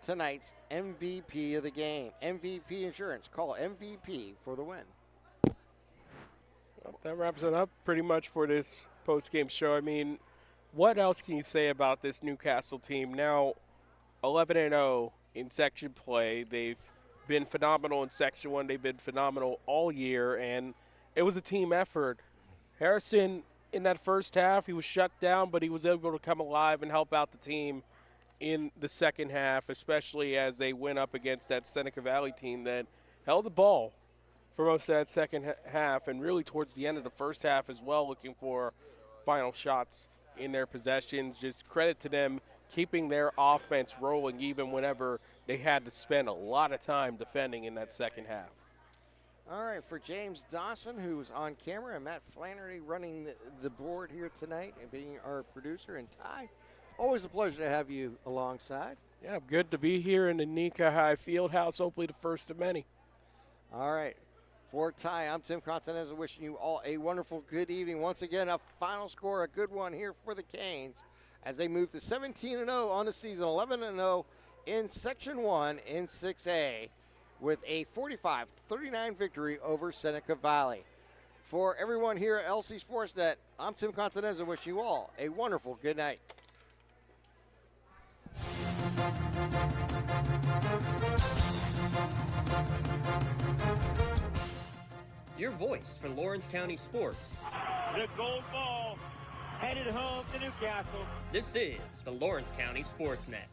tonight's MVP of the game. MVP Insurance, call MVP for the win. Well, that wraps it up pretty much for this post-game show. I mean, what else can you say about this Newcastle team? Now 11-0 in section play. They've been phenomenal in Section 1. They've been phenomenal all year, and it was a team effort. Harrison, in that first half, he was shut down, but he was able to come alive and help out the team in the second half, especially as they went up against that Seneca Valley team that held the ball for most of that second half, and really towards the end of the first half as well, looking for final shots in their possessions. Just credit to them keeping their offense rolling even whenever they had to spend a lot of time defending in that second half. All right, for James Dawson, who's on camera, and Matt Flannery running the board here tonight and being our producer, and Ty, always a pleasure to have you alongside. Yeah, good to be here in the Seneca High Fieldhouse, hopefully the first of many. All right. For Ty, I'm Tim Continenza, wishing you all a wonderful good evening. Once again, a final score, a good one here for the Canes as they move to 17-0 on the season, 11-0 in Section 1 in 6A with a 45-39 victory over Seneca Valley. For everyone here at LC SportsNet, I'm Tim Continenza, wishing you all a wonderful good night. Your voice for Lawrence County sports. The gold ball headed home to Newcastle. This is the Lawrence County SportsNet.